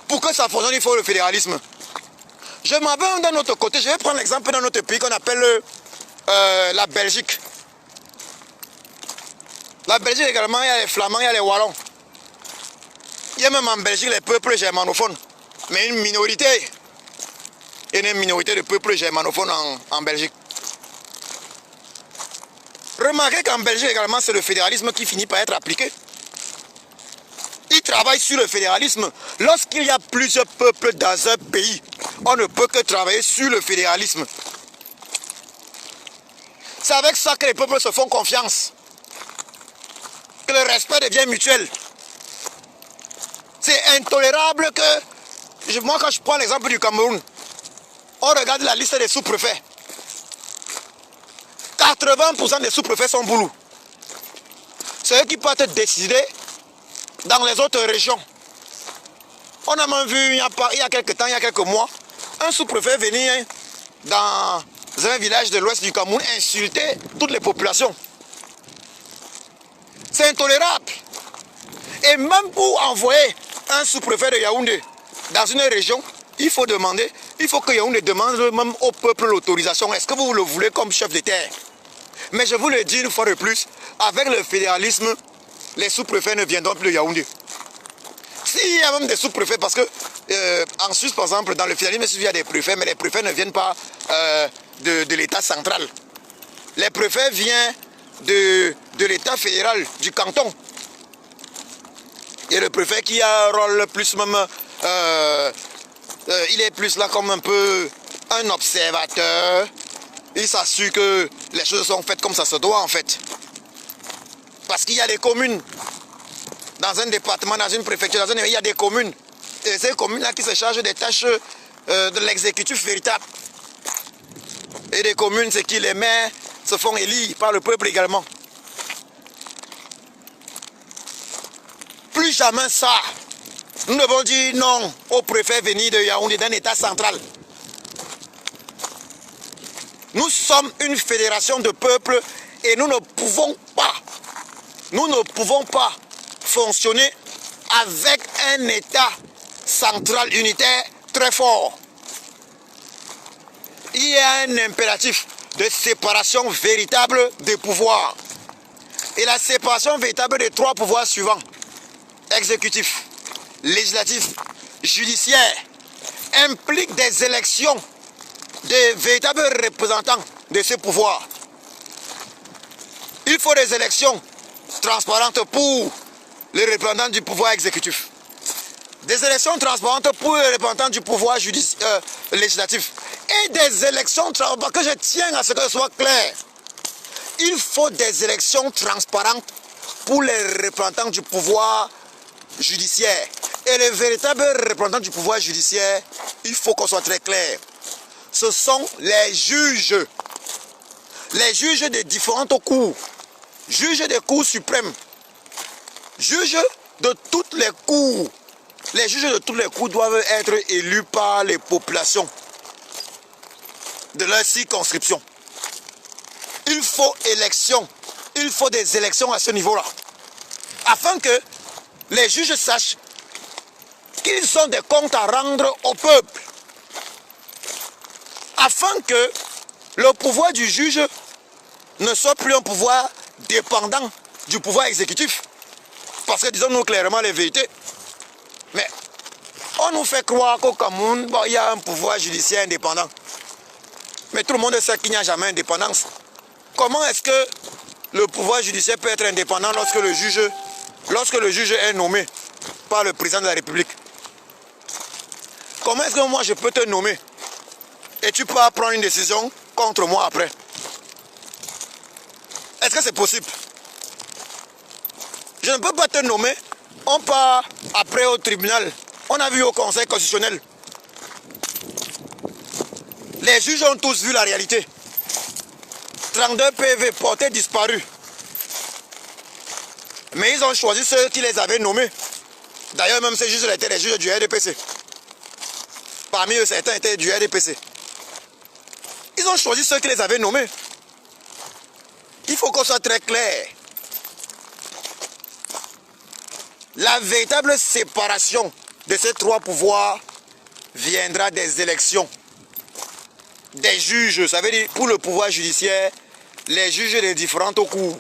Pour que ça fonctionne, il faut le fédéralisme. Je m'en vais d'un autre côté. Je vais prendre l'exemple d'un autre pays qu'on appelle la Belgique. La Belgique également, il y a les Flamands, il y a les Wallons. Il y a même en Belgique les peuples germanophones. Mais une minorité. Il y a une minorité de peuples germanophones en Belgique. Remarquez qu'en Belgique également, c'est le fédéralisme qui finit par être appliqué. Ils travaillent sur le fédéralisme. Lorsqu'il y a plusieurs peuples dans un pays, on ne peut que travailler sur le fédéralisme. C'est avec ça que les peuples se font confiance. Que le respect devient mutuel. C'est intolérable que... Moi, quand je prends l'exemple du Cameroun, on regarde la liste des sous-préfets. 80% des sous-préfets sont boulous. C'est eux qui peuvent être décidés dans les autres régions. On a même vu il y a quelques temps, il y a quelques mois, un sous-préfet venir dans un village de l'ouest du Cameroun insulter toutes les populations. C'est intolérable. Et même pour envoyer un sous-préfet de Yaoundé dans une région, il faut que Yaoundé demande même au peuple l'autorisation. Est-ce que vous le voulez comme chef de terre? Mais je vous le dis une fois de plus, avec le fédéralisme, les sous-préfets ne viendront plus de Yaoundé. S'il y a même des sous-préfets, parce que en Suisse, par exemple, dans le fédéralisme, il y a des préfets, mais les préfets ne viennent pas de l'État central. Les préfets viennent de l'État fédéral, du canton. Et le préfet qui a un rôle plus même... il est plus là comme un peu un observateur. Il s'assure que les choses sont faites comme ça se doit en fait. Parce qu'il y a des communes. Dans un département, dans une préfecture, il y a des communes. Et ces communes-là qui se chargent des tâches de l'exécutif véritable. Et des communes, c'est qui les maires se font élire par le peuple également. Plus jamais ça. Nous devons dire non au préfet venu de Yaoundé, d'un État central. Nous sommes une fédération de peuples et nous ne pouvons pas fonctionner avec un État central unitaire très fort. Il y a un impératif de séparation véritable des pouvoirs. Et la séparation véritable des 3 pouvoirs suivants: exécutif, législatif, judiciaire, implique des élections des véritables représentants de ces pouvoirs. Il faut des élections transparentes pour les représentants du pouvoir exécutif. Des élections transparentes pour les représentants du pouvoir législatif. Et des élections transparentes, que je tiens à ce que ce soit clair. Il faut des élections transparentes pour les représentants du pouvoir judiciaire. Et les véritables représentants du pouvoir judiciaire, il faut qu'on soit très clair. Ce sont les juges. Les juges des différentes cours. Juges des cours suprêmes. Juges de toutes les cours. Les juges de toutes les cours doivent être élus par les populations de leur circonscription. Il faut élection. Il faut des élections à ce niveau-là. Afin que les juges sachent qu'ils ont des comptes à rendre au peuple. Afin que le pouvoir du juge ne soit plus un pouvoir dépendant du pouvoir exécutif. Parce que disons-nous clairement les vérités. Mais on nous fait croire qu'au Cameroun, bon, il y a un pouvoir judiciaire indépendant. Mais tout le monde sait qu'il n'y a jamais indépendance. Comment est-ce que le pouvoir judiciaire peut être indépendant lorsque le juge est nommé par le président de la République? Comment est-ce que moi je peux te nommer et tu peux prendre une décision contre moi après? Est-ce que c'est possible? Je ne peux pas te nommer. On part après au tribunal. On a vu au Conseil constitutionnel. Les juges ont tous vu la réalité. 32 PV portés disparus. Mais ils ont choisi ceux qui les avaient nommés. D'ailleurs, même ces juges étaient les juges du RDPC. Parmi eux, certains étaient du RDPC. Ils ont choisi ceux qui les avaient nommés. Il faut qu'on soit très clair. La véritable séparation de ces trois pouvoirs viendra des élections. Des juges, ça veut dire pour le pouvoir judiciaire, les juges des différentes cours,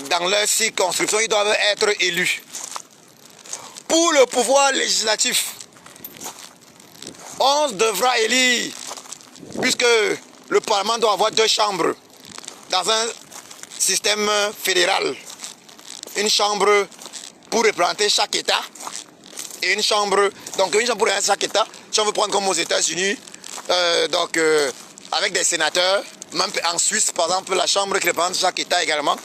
dans leur circonscription, ils doivent être élus. Pour le pouvoir législatif, on devra élire, puisque le Parlement doit avoir 2 chambres dans un système fédéral. Une chambre pour représenter chaque État et une chambre pour représenter chaque État. Si on veut prendre comme aux États-Unis, avec des sénateurs, même en Suisse, par exemple, la chambre qui représente chaque État également.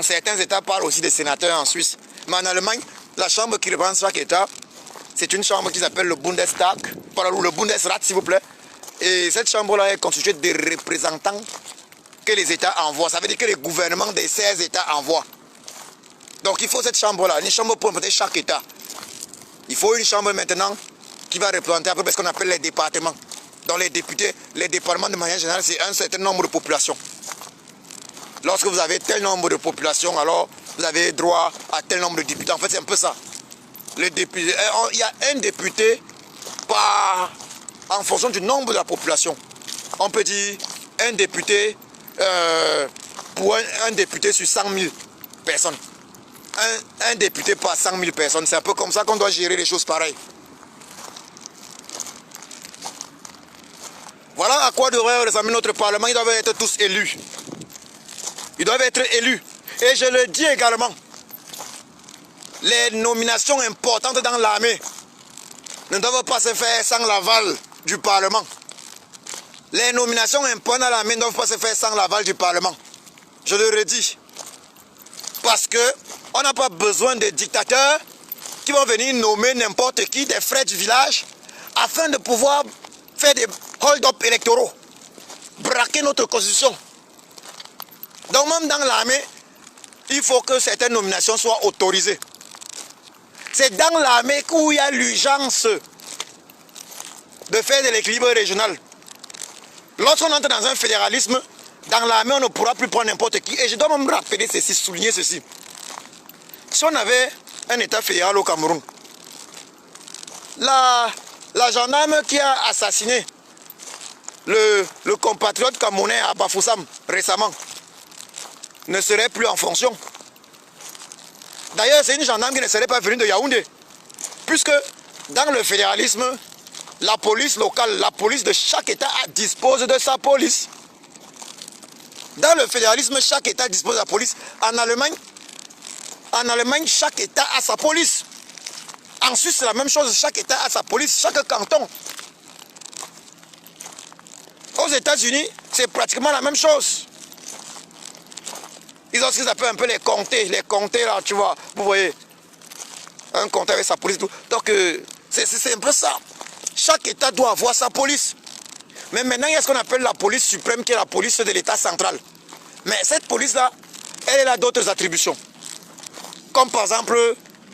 Certains États parlent aussi des sénateurs en Suisse. Mais en Allemagne, la chambre qui représente chaque État, c'est une chambre qui s'appelle le Bundestag, ou le Bundesrat, s'il vous plaît. Et cette chambre-là est constituée des représentants que les États envoient. Ça veut dire que les gouvernements des 16 États envoient. Donc il faut cette chambre-là, une chambre pour représenter chaque État. Il faut une chambre maintenant qui va représenter à peu près ce qu'on appelle les départements. Donc les députés, les départements de manière générale, c'est un certain nombre de populations. Lorsque vous avez tel nombre de populations, alors vous avez droit à tel nombre de députés. En fait, c'est un peu ça. Les députés, il y a un député en fonction du nombre de la population. On peut dire un député pour un député sur 100 000 personnes. Un député par 100 000 personnes. C'est un peu comme ça qu'on doit gérer les choses pareilles. Voilà à quoi devrait ressembler notre Parlement. Ils doivent être tous élus. Ils doivent être élus. Et je le dis également, les nominations importantes dans l'armée ne doivent pas se faire sans l'aval du Parlement. Les nominations importantes dans l'armée ne doivent pas se faire sans l'aval du Parlement. Je le redis. Parce qu'on n'a pas besoin de dictateurs qui vont venir nommer n'importe qui, des frères du village, afin de pouvoir faire des hold-up électoraux, braquer notre constitution. Donc même dans l'armée, il faut que certaines nominations soient autorisées. C'est dans l'armée où il y a l'urgence de faire de l'équilibre régional. Lorsqu'on entre dans un fédéralisme, dans l'armée, on ne pourra plus prendre n'importe qui. Et je dois même rappeler ceci, souligner ceci. Si on avait un État fédéral au Cameroun, la gendarme qui a assassiné le compatriote camerounais à Bafoussam récemment ne serait plus en fonction. D'ailleurs, c'est une gendarme qui ne serait pas venue de Yaoundé. Puisque dans le fédéralisme, la police locale, la police de chaque État dispose de sa police. Dans le fédéralisme, chaque État dispose de la police. En Allemagne, chaque État a sa police. En Suisse, c'est la même chose. Chaque État a sa police, chaque canton. Aux États-Unis, c'est pratiquement la même chose. Ils ont ce qu'ils appellent un peu les comtés. Les comtés, là, tu vois, vous voyez. Un comté avec sa police. Tout. Donc, c'est un peu ça. Chaque État doit avoir sa police. Mais maintenant, il y a ce qu'on appelle la police suprême, qui est la police de l'État central. Mais cette police-là, elle a d'autres attributions. Comme par exemple,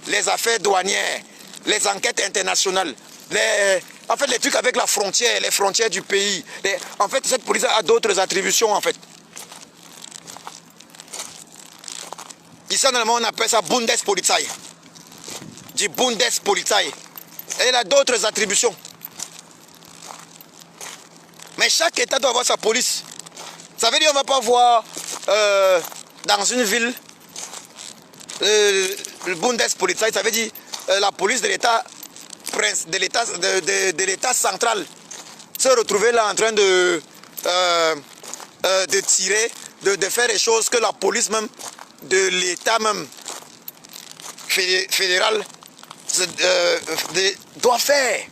les affaires douanières, les enquêtes internationales, en fait, les trucs avec la frontière, les frontières du pays. En fait, cette police a d'autres attributions, en fait. Ici, en allemand, on appelle ça Bundespolizei. Du Bundespolizei. Elle a d'autres attributions. Mais chaque État doit avoir sa police. Ça veut dire qu'on ne va pas voir dans une ville, le Bundespolizei, ça veut dire la police de l'État de l'État central, se retrouver là en train de tirer, de faire des choses que la police même, de l'État même fédéral doit faire.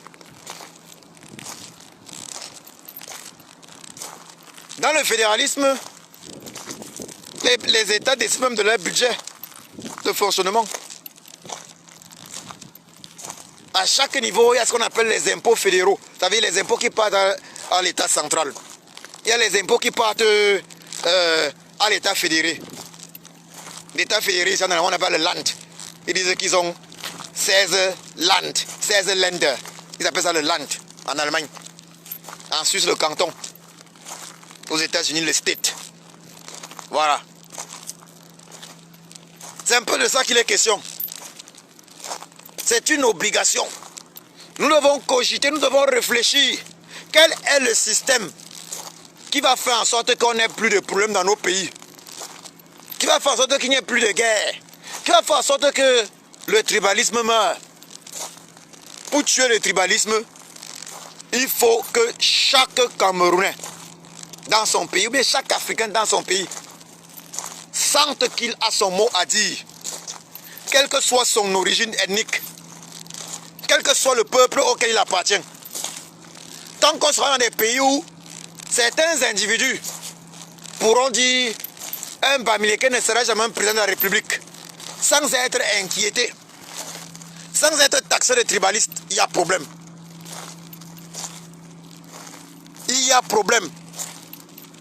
Dans le fédéralisme, les États décident même de leur budget de fonctionnement. À chaque niveau, il y a ce qu'on appelle les impôts fédéraux. Vous savez, les impôts qui partent à l'État central. Il y a les impôts qui partent à l'État fédéré. L'État fédéré, ça, on appelle le Land. Ils disent qu'ils ont 16 Land, 16 Länder. Ils appellent ça le Land en Allemagne. En Suisse, le canton. Aux États-Unis, le State. Voilà. C'est un peu de ça qu'il est question. C'est une obligation. Nous devons cogiter, nous devons réfléchir. Quel est le système qui va faire en sorte qu'on n'ait plus de problèmes dans nos pays? Qui va faire en sorte qu'il n'y ait plus de guerre? Qui va faire en sorte que le tribalisme meure? Pour tuer le tribalisme, il faut que chaque Camerounais dans son pays, ou bien chaque Africain dans son pays, sente qu'il a son mot à dire. Quelle que soit son origine ethnique, quel que soit le peuple auquel il appartient. Tant qu'on sera dans des pays où certains individus pourront dire un Bamileke ne sera jamais président de la République sans être inquiété, sans être taxé de tribaliste, il y a problème. Il y a problème.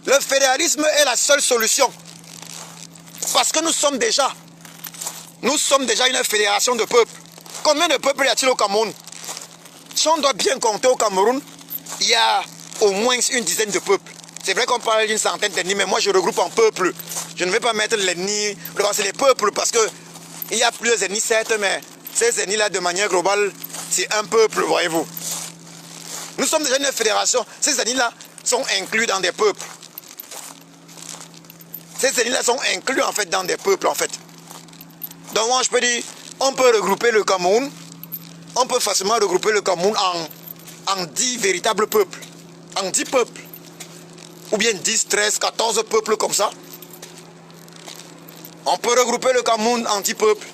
Le fédéralisme est la seule solution. Parce que nous sommes déjà une fédération de peuples. Combien de peuples y a-t-il au Cameroun? Si on doit bien compter au Cameroun, il y a au moins une dizaine de peuples. C'est vrai qu'on parle d'une centaine d'ethnies, mais moi je regroupe en peuples. Je ne vais pas mettre l'ethnie, c'est les peuples, parce qu'il y a plusieurs ethnies, certes, mais ces ethnies-là, de manière globale, c'est un peuple, voyez-vous. Nous sommes déjà une fédération. Ces ethnies-là sont inclus dans des peuples. Ces ethnies-là sont inclus en fait dans des peuples, en fait. Donc moi je peux dire, on peut regrouper le Cameroun, on peut facilement regrouper le Cameroun en 10 véritables peuples, en 10 peuples, ou bien 10, 13, 14 peuples comme ça. On peut regrouper le Cameroun en 10 peuples,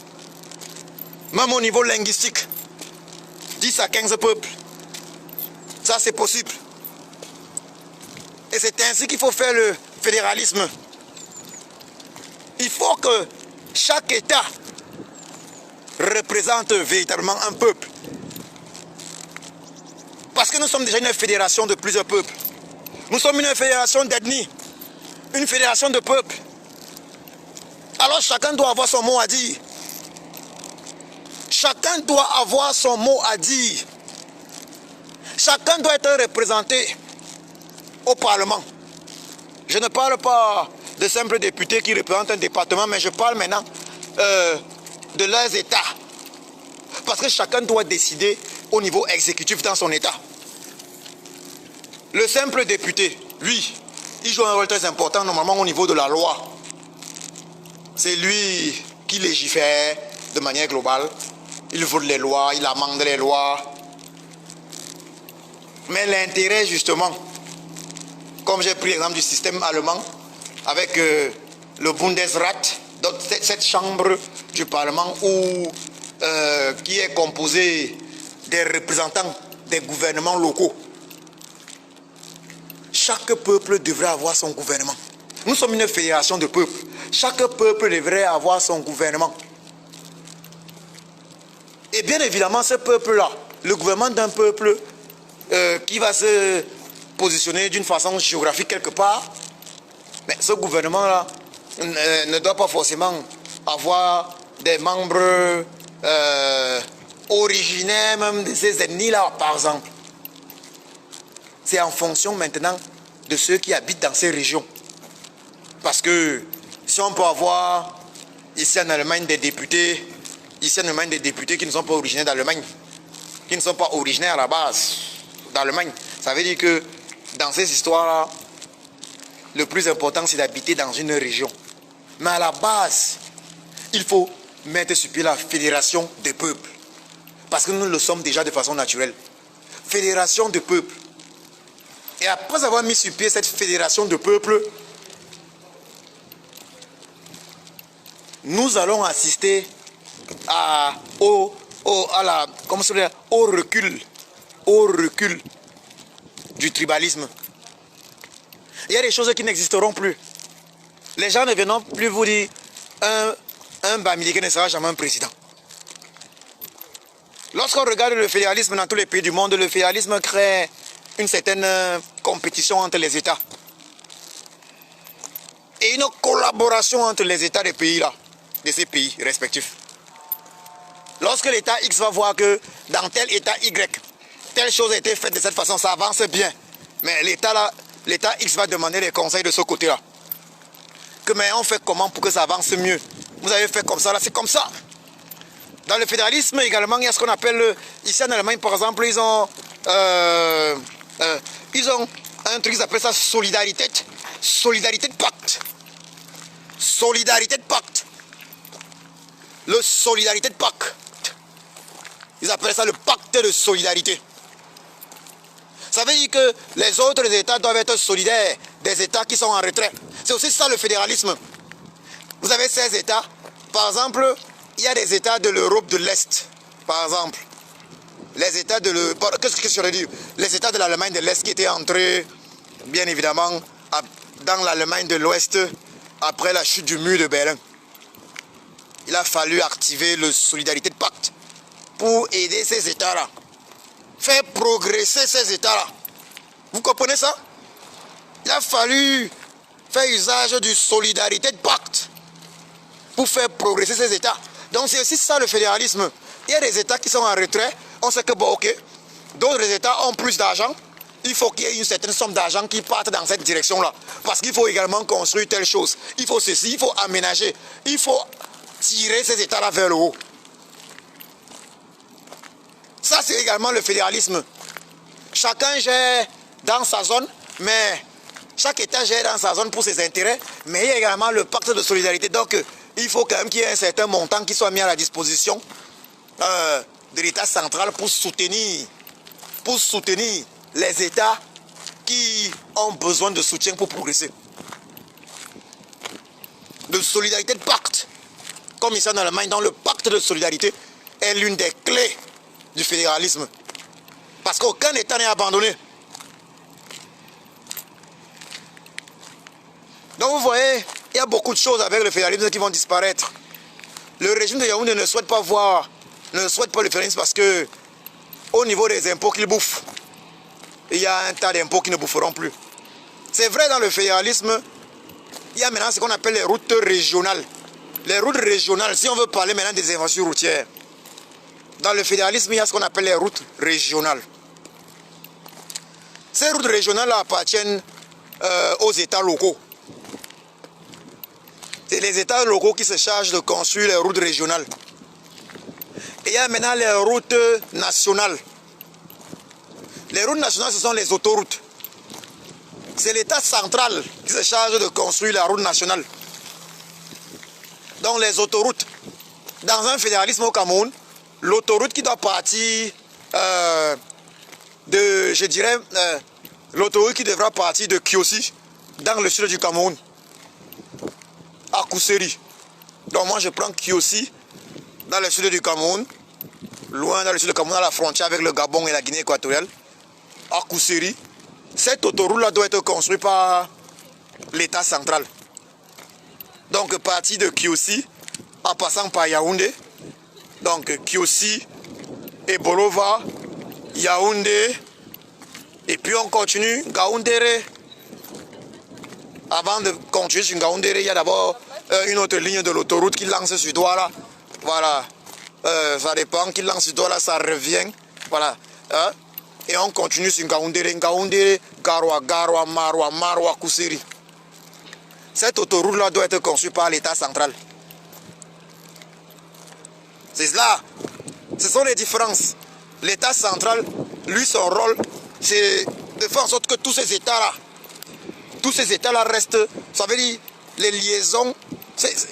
même au niveau linguistique, 10 à 15 peuples. Ça c'est possible. Et c'est ainsi qu'il faut faire le fédéralisme. Il faut que chaque État représente véritablement un peuple. Parce que nous sommes déjà une fédération de plusieurs peuples. Nous sommes une fédération d'ethnies, une fédération de peuples. Alors chacun doit avoir son mot à dire. Chacun doit avoir son mot à dire. Chacun doit être représenté au Parlement. Je ne parle pas de simples députés qui représentent un département, mais je parle maintenant de leurs États. Parce que chacun doit décider au niveau exécutif dans son État. Le simple député, lui, il joue un rôle très important normalement au niveau de la loi. C'est lui qui légifère de manière globale. Il vote les lois, il amende les lois. Mais l'intérêt justement, comme j'ai pris l'exemple du système allemand, avec le Bundesrat, donc cette chambre du Parlement qui est composée des représentants des gouvernements locaux. Chaque peuple devrait avoir son gouvernement. Nous sommes une fédération de peuples. Chaque peuple devrait avoir son gouvernement. Et bien évidemment, ce peuple-là, le gouvernement d'un peuple qui va se positionner d'une façon géographique quelque part, mais ce gouvernement-là ne doit pas forcément avoir des membres originaires même de ces ethnies-là, par exemple. C'est en fonction maintenant de ceux qui habitent dans ces régions. Parce que si on peut avoir ici en Allemagne des députés, qui ne sont pas originaires d'Allemagne, qui ne sont pas originaires à la base d'Allemagne, ça veut dire que dans ces histoires-là, le plus important c'est d'habiter dans une région. Mais à la base, il faut mettre sur pied la fédération des peuples. Parce que nous le sommes déjà de façon naturelle. Fédération de peuples. Et après avoir mis sur pied cette fédération de peuples, nous allons assister au recul du tribalisme. Il y a des choses qui n'existeront plus. Les gens ne viendront plus vous dire un Bamileke ne sera jamais un président. Lorsqu'on regarde le fédéralisme dans tous les pays du monde, le fédéralisme crée une certaine compétition entre les États. Et une collaboration entre les États des pays là, de ces pays respectifs. Lorsque l'État X va voir que dans tel État Y, telle chose a été faite de cette façon, ça avance bien. Mais l'État X va demander les conseils de ce côté-là. Mais on fait comment pour que ça avance mieux? Vous avez fait comme ça, là, c'est comme ça. Dans le fédéralisme également, il y a ce qu'on appelle, ici en Allemagne par exemple, ils ont un truc qu'ils appellent ça solidarité de pacte. Solidarité de pacte. Le solidarité de pacte. Ils appellent ça le pacte de solidarité. Ça veut dire que les autres États doivent être solidaires des États qui sont en retrait. C'est aussi ça le fédéralisme. Vous avez 16 États. Par exemple, il y a des États de l'Europe de l'Est. Par exemple, les États de qu'est-ce que je veux dire? Les États de l'Allemagne de l'Est qui étaient entrés, bien évidemment, dans l'Allemagne de l'Ouest après la chute du mur de Berlin. Il a fallu activer le solidarité de pacte pour aider ces États-là. Faire progresser ces États-là. Vous comprenez ça? Il a fallu faire usage du solidarité de pacte pour faire progresser ces États. Donc c'est aussi ça le fédéralisme. Il y a des États qui sont en retrait. On sait que bon, ok, d'autres États ont plus d'argent. Il faut qu'il y ait une certaine somme d'argent qui parte dans cette direction-là. Parce qu'il faut également construire telle chose. Il faut ceci, il faut aménager. Il faut tirer ces États-là vers le haut. Ça, c'est également le fédéralisme. Chacun gère dans sa zone, mais chaque État gère dans sa zone pour ses intérêts. Mais il y a également le pacte de solidarité. Donc, il faut quand même qu'il y ait un certain montant qui soit mis à la disposition de l'État central pour soutenir les États qui ont besoin de soutien pour progresser. De solidarité de pacte. Comme ici en Allemagne, dans le pacte de solidarité est l'une des clés du fédéralisme. Parce qu'aucun État n'est abandonné. Donc vous voyez, il y a beaucoup de choses avec le fédéralisme qui vont disparaître. Le régime de Yaoundé ne souhaite pas le fédéralisme parce que au niveau des impôts qu'il bouffe, il y a un tas d'impôts qui ne boufferont plus. C'est vrai, dans le fédéralisme, il y a maintenant ce qu'on appelle les routes régionales. Les routes régionales, si on veut parler maintenant des infrastructures routières, dans le fédéralisme, il y a ce qu'on appelle les routes régionales. Ces routes régionales appartiennent aux États locaux. C'est les États locaux qui se chargent de construire les routes régionales. Et il y a maintenant les routes nationales. Les routes nationales, ce sont les autoroutes. C'est l'État central qui se charge de construire la route nationale. Donc les autoroutes. Dans un fédéralisme au Cameroun, l'autoroute qui doit partir l'autoroute qui devra partir de Kiossi, dans le sud du Cameroun, à Kousseri. Donc moi je prends Kiossi, dans le sud du Cameroun, loin dans le sud du Cameroun, à la frontière avec le Gabon et la Guinée équatoriale, à Kousseri. Cette autoroute-là doit être construite par l'État central. Donc partir de Kiossi, en passant par Yaoundé, donc Kiossi, Ebolova, Yaoundé, et puis on continue, Gaoundéré. Avant de continuer sur Gaoundéré, il y a d'abord une autre ligne de l'autoroute qui lance sur Douala. Voilà, ça dépend, qui lance sur Douala, ça revient. Voilà, et on continue sur Gaoundéré, Gaoundéré, Garoua, Garoua, Maroua, Maroua, Kousseri. Cette autoroute-là doit être conçue par l'État central. C'est cela. Ce sont les différences. L'État central, lui, son rôle, c'est de faire en sorte que tous ces États-là restent, ça veut dire les liaisons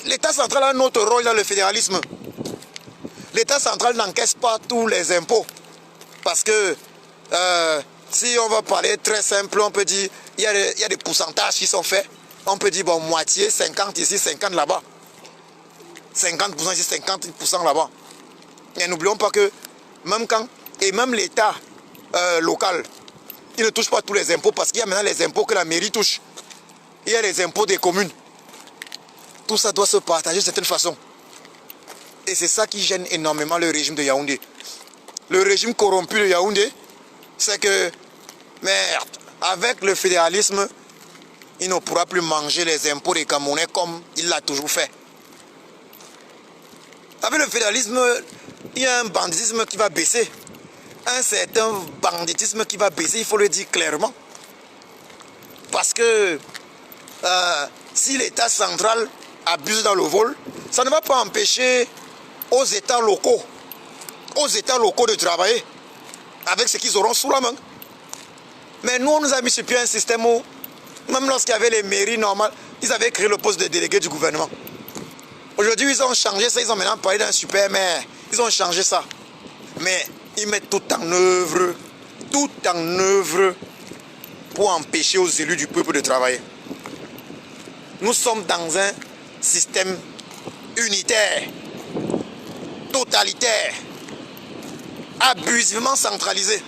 L'État central a un autre rôle dans le fédéralisme. L'État central n'encaisse pas tous les impôts. Parce que si on va parler très simple, on peut dire il y a des pourcentages qui sont faits. On peut dire bon, moitié, 50 ici, 50 là-bas. 50% ici, 50% là-bas. Et n'oublions pas que même l'État local, il ne touche pas tous les impôts parce qu'il y a maintenant les impôts que la mairie touche. Il y a les impôts des communes. Tout ça doit se partager de certaine façon. Et c'est ça qui gêne énormément le régime de Yaoundé. Le régime corrompu de Yaoundé, c'est que, merde, avec le fédéralisme, il ne pourra plus manger les impôts des Camerounais comme il l'a toujours fait. Avec le fédéralisme, il y a un banditisme qui va baisser. Un certain banditisme qui va baisser, il faut le dire clairement. Parce que si l'État central abuse dans le vol, ça ne va pas empêcher aux États locaux de travailler avec ce qu'ils auront sous la main. Mais nous, on nous a mis sur pied un système où, même lorsqu'il y avait les mairies normales, ils avaient créé le poste de délégué du gouvernement. Aujourd'hui, ils ont changé ça, ils ont maintenant parlé d'un super maire. Ils ont changé ça. Mais ils mettent tout en œuvre pour empêcher aux élus du peuple de travailler. Nous sommes dans un système unitaire, totalitaire, abusivement centralisé.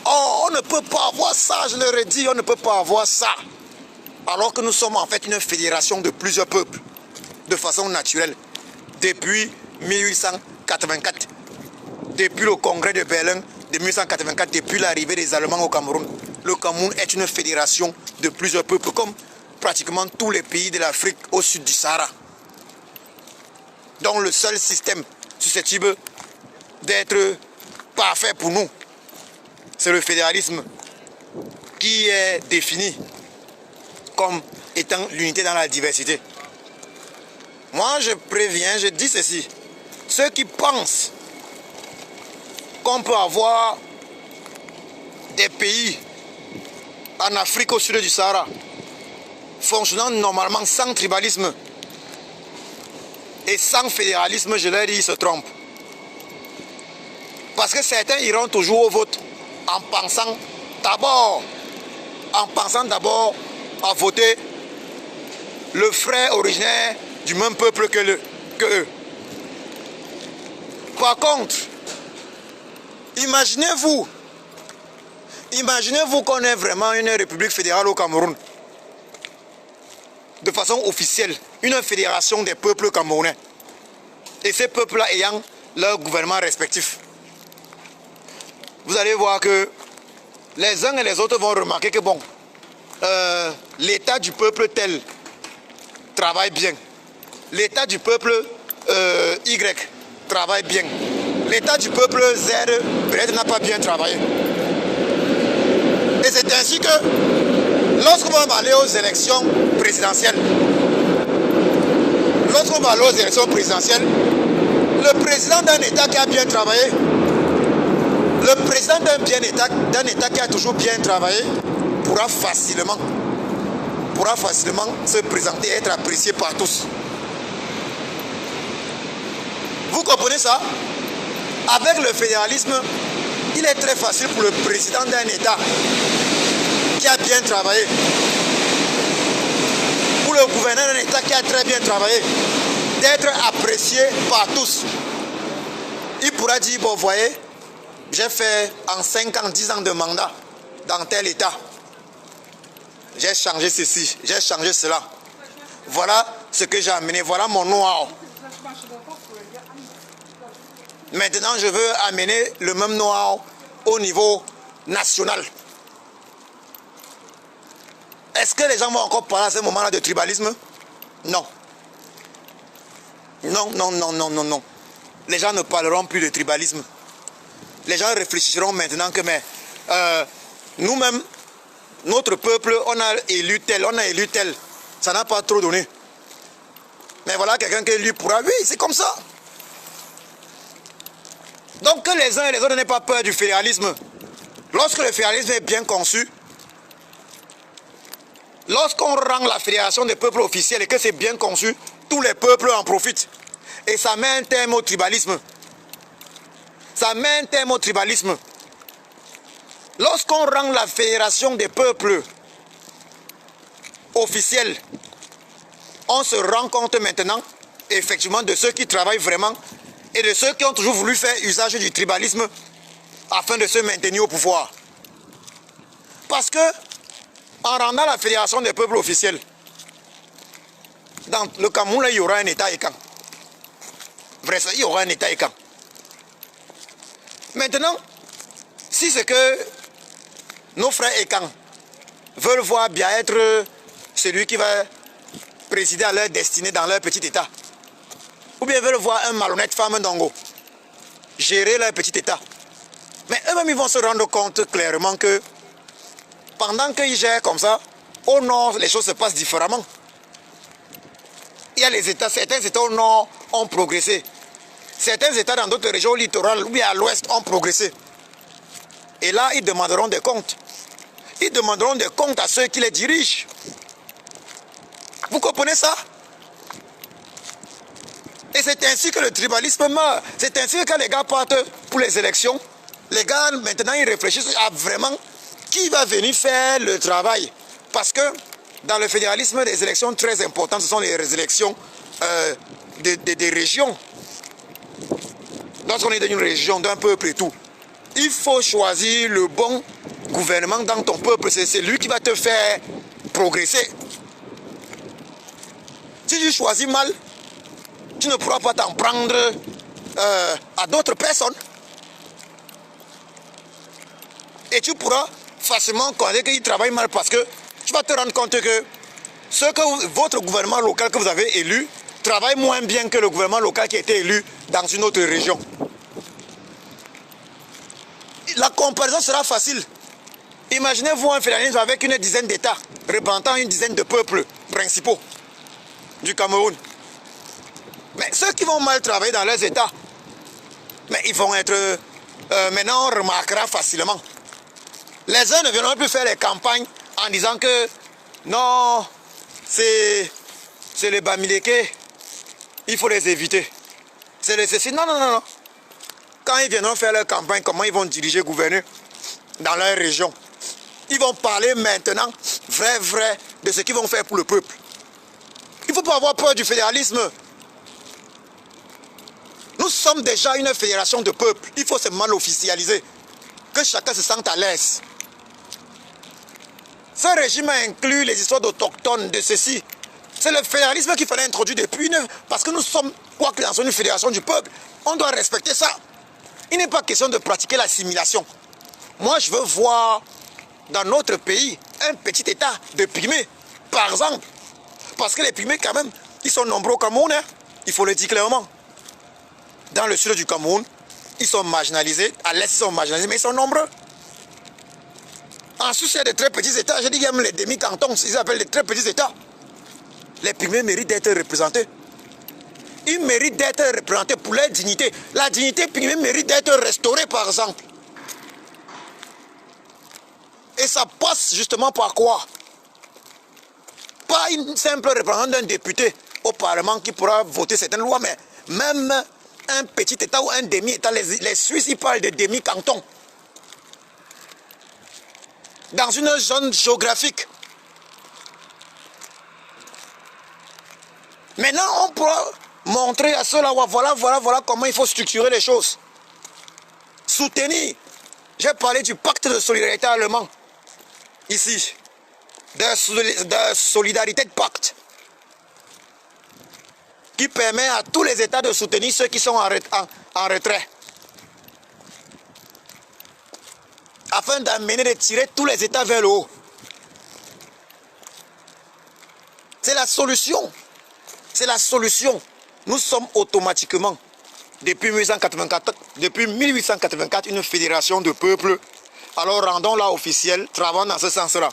Oh, on ne peut pas avoir ça, je leur ai dit, on ne peut pas avoir ça. Alors que nous sommes en fait une fédération de plusieurs peuples, de façon naturelle, depuis 1884, depuis le congrès de Berlin de 1884, depuis l'arrivée des Allemands au Cameroun. Le Cameroun est une fédération de plusieurs peuples, comme pratiquement tous les pays de l'Afrique au sud du Sahara. Donc le seul système susceptible d'être parfait pour nous, c'est le fédéralisme qui est défini comme étant l'unité dans la diversité. Moi, je préviens, je dis ceci. Ceux qui pensent qu'on peut avoir des pays en Afrique au sud du Sahara fonctionnant normalement sans tribalisme et sans fédéralisme, je leur dis, ils se trompent. Parce que certains iront toujours au vote en pensant d'abord à voter le frère originaire du même peuple que eux. Par contre, imaginez-vous qu'on ait vraiment une république fédérale au Cameroun. De façon officielle, une fédération des peuples camerounais. Et ces peuples-là ayant leur gouvernement respectif. Vous allez voir que les uns et les autres vont remarquer que bon, l'état du peuple tel travaille bien. L'état du peuple Y travaille bien. L'état du peuple Z peut-être n'a pas bien travaillé. Et c'est ainsi que lorsqu'on va aller aux élections présidentielles, le président d'un État qui a bien travaillé, le président d'un État qui a toujours bien travaillé pourra facilement se présenter et être apprécié par tous. Vous comprenez ça? Avec le fédéralisme, il est très facile pour le président d'un État qui a bien travaillé, pour le gouverneur d'un État qui a très bien travaillé, d'être apprécié par tous. Il pourra dire, bon, vous voyez, j'ai fait en 5 ans, 10 ans de mandat dans tel État. J'ai changé ceci, j'ai changé cela. Voilà ce que j'ai amené, voilà mon know-how. Maintenant, je veux amener le même know-how au niveau national. Est-ce que les gens vont encore parler à ce moment-là de tribalisme? Non. Non. Les gens ne parleront plus de tribalisme. Les gens réfléchiront maintenant que nous-mêmes, notre peuple, on a élu tel. Ça n'a pas trop donné. Mais voilà quelqu'un qui est élu pourra, oui, c'est comme ça. Donc que les uns et les autres n'aient pas peur du fédéralisme. Lorsque le fédéralisme est bien conçu, Lorsqu'on rend la fédération des peuples officielle et que c'est bien conçu, tous les peuples en profitent. Et ça met un terme au tribalisme. Ça met un terme au tribalisme. Lorsqu'on rend la fédération des peuples officielle, on se rend compte maintenant, effectivement, de ceux qui travaillent vraiment et de ceux qui ont toujours voulu faire usage du tribalisme afin de se maintenir au pouvoir. Parce que, en rendant la fédération des peuples officiels, dans le Cameroun, là, il y aura un État écan. Vrai, il y aura un État écan. Maintenant, si c'est que nos frères écans veulent voir bien être celui qui va présider à leur destinée dans leur petit État, ou bien veulent voir un malhonnête femme d'Ongo gérer leur petit État, mais eux-mêmes ils vont se rendre compte clairement que pendant qu'ils gèrent comme ça, au nord les choses se passent différemment. Il y a les États, certains États au nord ont progressé. Certains États dans d'autres régions littorales ou bien à l'ouest ont progressé. Et là, ils demanderont des comptes. Ils demanderont des comptes à ceux qui les dirigent. Vous comprenez ça? Et c'est ainsi que le tribalisme meurt. C'est ainsi que quand les gars partent pour les élections, les gars maintenant ils réfléchissent à vraiment qui va venir faire le travail. Parce que dans le fédéralisme, des élections très importantes, ce sont les élections des régions. Lorsqu'on est dans une région, d'un peuple et tout, il faut choisir le bon gouvernement dans ton peuple. C'est lui qui va te faire progresser. Si tu choisis mal, tu ne pourras pas t'en prendre à d'autres personnes. Et tu pourras facilement connaître qu'ils travaillent mal parce que tu vas te rendre compte que votre gouvernement local que vous avez élu travaille moins bien que le gouvernement local qui a été élu dans une autre région. La comparaison sera facile. Imaginez-vous un fédéralisme avec une dizaine d'États représentant une dizaine de peuples principaux du Cameroun. Mais ceux qui vont mal travailler dans leurs États, mais ils vont être... maintenant, on remarquera facilement. Les uns ne viendront plus faire les campagnes en disant que non, c'est les Bamileke, il faut les éviter. C'est les ceci. Non, non, non, non. Quand ils viendront faire leur campagne, comment ils vont diriger, gouverner dans leur région? Ils vont parler maintenant, vrai, de ce qu'ils vont faire pour le peuple. Il ne faut pas avoir peur du fédéralisme. Nous sommes déjà une fédération de peuples. Il faut seulement l'officialiser. Que chacun se sente à l'aise. Ce régime inclut les histoires d'autochtones, de ceci. C'est le fédéralisme qu'il fallait introduire depuis parce que nous sommes, quoi que dans une fédération du peuple, on doit respecter ça. Il n'est pas question de pratiquer l'assimilation. Moi, je veux voir dans notre pays un petit État de pygmées, par exemple. Parce que les pygmées, quand même, ils sont nombreux au Cameroun, hein. Il faut le dire clairement. Dans le sud du Cameroun, ils sont marginalisés. À l'est, ils sont marginalisés, mais ils sont nombreux. Ensuite, il y a des très petits États. Je dis qu'il y a même les demi-cantons, ils appellent les très petits États. Les pygmées méritent d'être représentés. Ils méritent d'être représentés pour leur dignité. La dignité pygmée mérite d'être restaurée, par exemple. Et ça passe justement par quoi? Pas une simple représentante d'un député au Parlement qui pourra voter certaines lois, mais même un petit État ou un demi-État. Les Suisses, ils parlent de demi-canton. Dans une zone géographique. Maintenant, on pourra montrer à ceux-là, voilà comment il faut structurer les choses. Soutenir. J'ai parlé du pacte de solidarité allemand. Ici. De solidarité de pacte. Qui permet à tous les États de soutenir ceux qui sont en retrait. Afin d'amener, de tirer tous les États vers le haut. C'est la solution. C'est la solution. Nous sommes automatiquement, depuis 1884, une fédération de peuples. Alors rendons-la officielle, travaillons dans ce sens-là.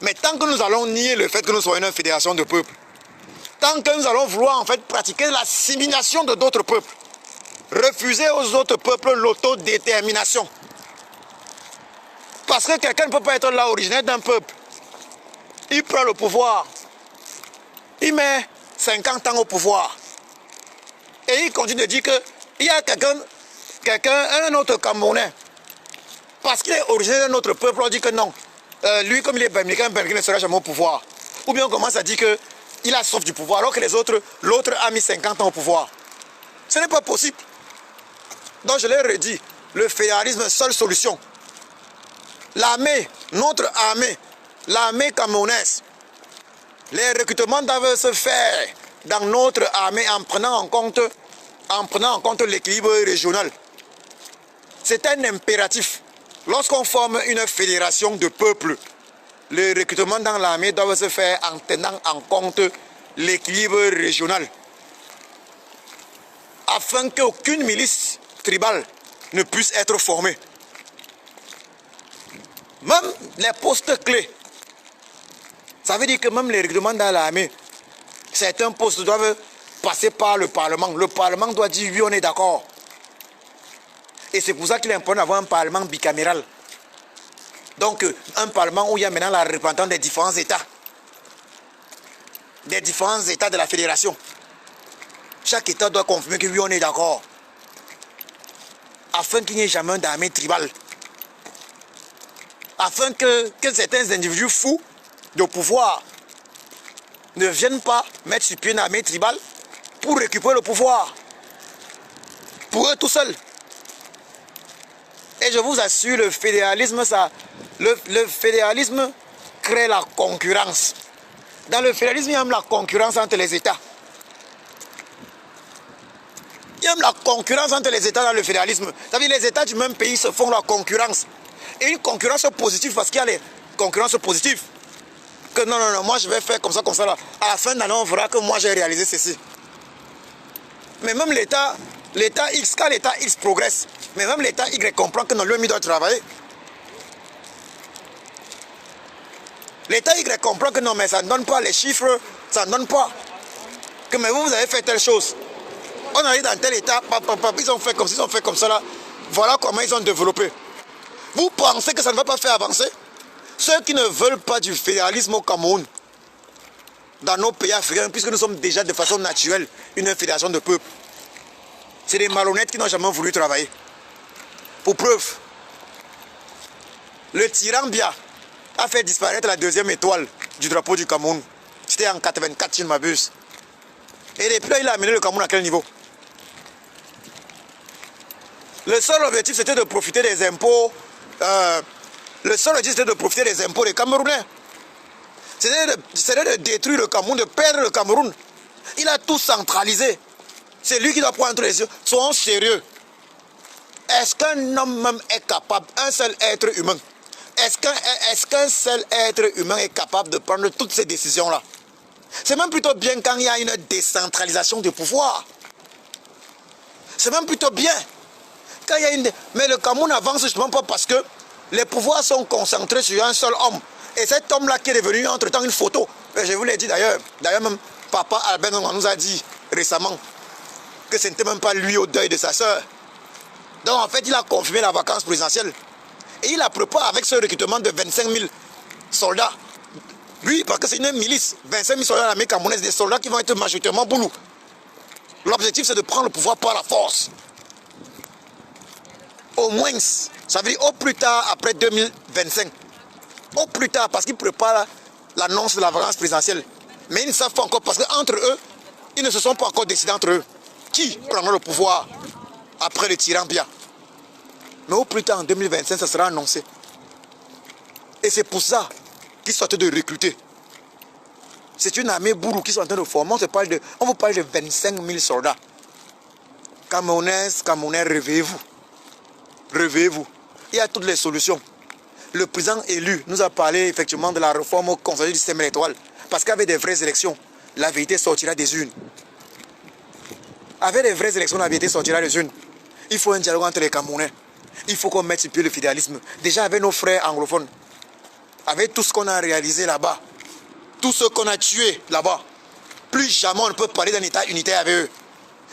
Mais tant que nous allons nier le fait que nous soyons une fédération de peuples, tant que nous allons vouloir en fait pratiquer l'assimilation de d'autres peuples, refuser aux autres peuples l'autodétermination. Parce que quelqu'un ne peut pas être là originaire d'un peuple Il prend le pouvoir. Il met 50 ans au pouvoir. Et il continue de dire qu'il y a un autre Camerounais. Parce qu'il est originaire d'un autre peuple, on dit que non. Lui, comme il est Bamileke, ne sera jamais au pouvoir. Ou bien on commence à dire qu'il a soif du pouvoir, alors que les autres, l'autre a mis 50 ans au pouvoir. Ce n'est pas possible. Donc je l'ai redit, le fédéralisme, seule solution. L'armée, notre armée, l'armée camerounaise, les recrutements doivent se faire dans notre armée en prenant en compte l'équilibre régional. C'est un impératif. Lorsqu'on forme une fédération de peuples, les recrutements dans l'armée doivent se faire en tenant en compte l'équilibre régional. Afin qu'aucune milice tribale ne puisse être formée. Même les postes clés. Ça veut dire que même les règlements dans l'armée, certains postes doivent passer par le Parlement. Le Parlement doit dire oui, on est d'accord. Et c'est pour ça qu'il est important d'avoir un Parlement bicaméral. Donc un Parlement où il y a maintenant la représentation des différents États. Des différents États de la fédération. Chaque État doit confirmer que oui, on est d'accord. Afin qu'il n'y ait jamais d'armée tribale. Afin que certains individus fous de pouvoir ne viennent pas mettre sur pied une armée tribale pour récupérer le pouvoir. Pour eux tout seuls. Et je vous assure, le fédéralisme, le fédéralisme crée la concurrence. Dans le fédéralisme, il y a même la concurrence entre les États. Il y a même la concurrence entre les États dans le fédéralisme. C'est-à-dire que les États du même pays se font la concurrence. Et une concurrence positive, parce qu'il y a les concurrences positives. Que non, moi je vais faire comme ça, là. À la fin de l'année, on verra que moi j'ai réalisé ceci. Mais même l'État X, quand l'État X progresse, mais même l'État Y comprend que non, lui doit travailler. L'État Y comprend que non, mais ça ne donne pas les chiffres, ça ne donne pas. Que mais vous avez fait telle chose. On arrive dans tel état, ils ont fait comme ça, ils ont fait comme ça là. Voilà comment ils ont développé. Vous pensez que ça ne va pas faire avancer? Ceux qui ne veulent pas du fédéralisme au Cameroun, dans nos pays africains, puisque nous sommes déjà de façon naturelle une fédération de peuples, c'est des malhonnêtes qui n'ont jamais voulu travailler. Pour preuve, le tyran Bia a fait disparaître la deuxième étoile du drapeau du Cameroun. C'était en 84, si je ne m'abuse. Et depuis là, il a amené le Cameroun à quel niveau? Le seul objectif, c'était de profiter des impôts. Le seul objectif, c'était de profiter des impôts des Camerounais. C'était de détruire le Cameroun, de perdre le Cameroun. Il a tout centralisé. C'est lui qui doit prendre les yeux. Soyons sérieux. Est-ce qu'un homme même est capable, un seul être humain, est-ce qu'un seul être humain est capable de prendre toutes ces décisions-là? C'est même plutôt bien quand il y a une décentralisation du pouvoir. C'est même plutôt bien. Quand il y a une... Mais le Cameroun avance justement pas parce que les pouvoirs sont concentrés sur un seul homme. Et cet homme-là qui est devenu entre-temps une photo. Et je vous l'ai dit d'ailleurs. D'ailleurs même, papa Albert nous a dit récemment que ce n'était même pas lui au deuil de sa soeur. Donc en fait, il a confirmé la vacance présidentielle. Et il la prépare avec ce recrutement de 25 000 soldats. Oui, parce que c'est une milice. 25 000 soldats de l'armée camerounaise, des soldats qui vont être majoritairement boulous. L'objectif, c'est de prendre le pouvoir par la force. Au moins, ça veut dire au plus tard, après 2025. Au plus tard, parce qu'ils préparent l'annonce de la vacance présidentielle. Mais ils ne savent pas encore, parce qu'entre eux, ils ne se sont pas encore décidés entre eux. Qui prendra le pouvoir après le tyran Bia? Mais au plus tard, en 2025, ça sera annoncé. Et c'est pour ça qu'ils sont en train de recruter. C'est une armée bourrou qui sont en train de former. On vous parle de 25 000 soldats. Camerounaises, Camerounais, réveillez-vous. Réveillez-vous. Il y a toutes les solutions. Le président élu nous a parlé effectivement de la réforme au conseil du système électoral. Parce qu'avec des vraies élections, la vérité sortira des urnes. Avec des vraies élections, la vérité sortira des urnes. Il faut un dialogue entre les Camerounais. Il faut qu'on mette sur pied le fédéralisme. Déjà avec nos frères anglophones. Avec tout ce qu'on a réalisé là-bas. Tout ce qu'on a tué là-bas. Plus jamais on ne peut parler d'un État unitaire avec eux.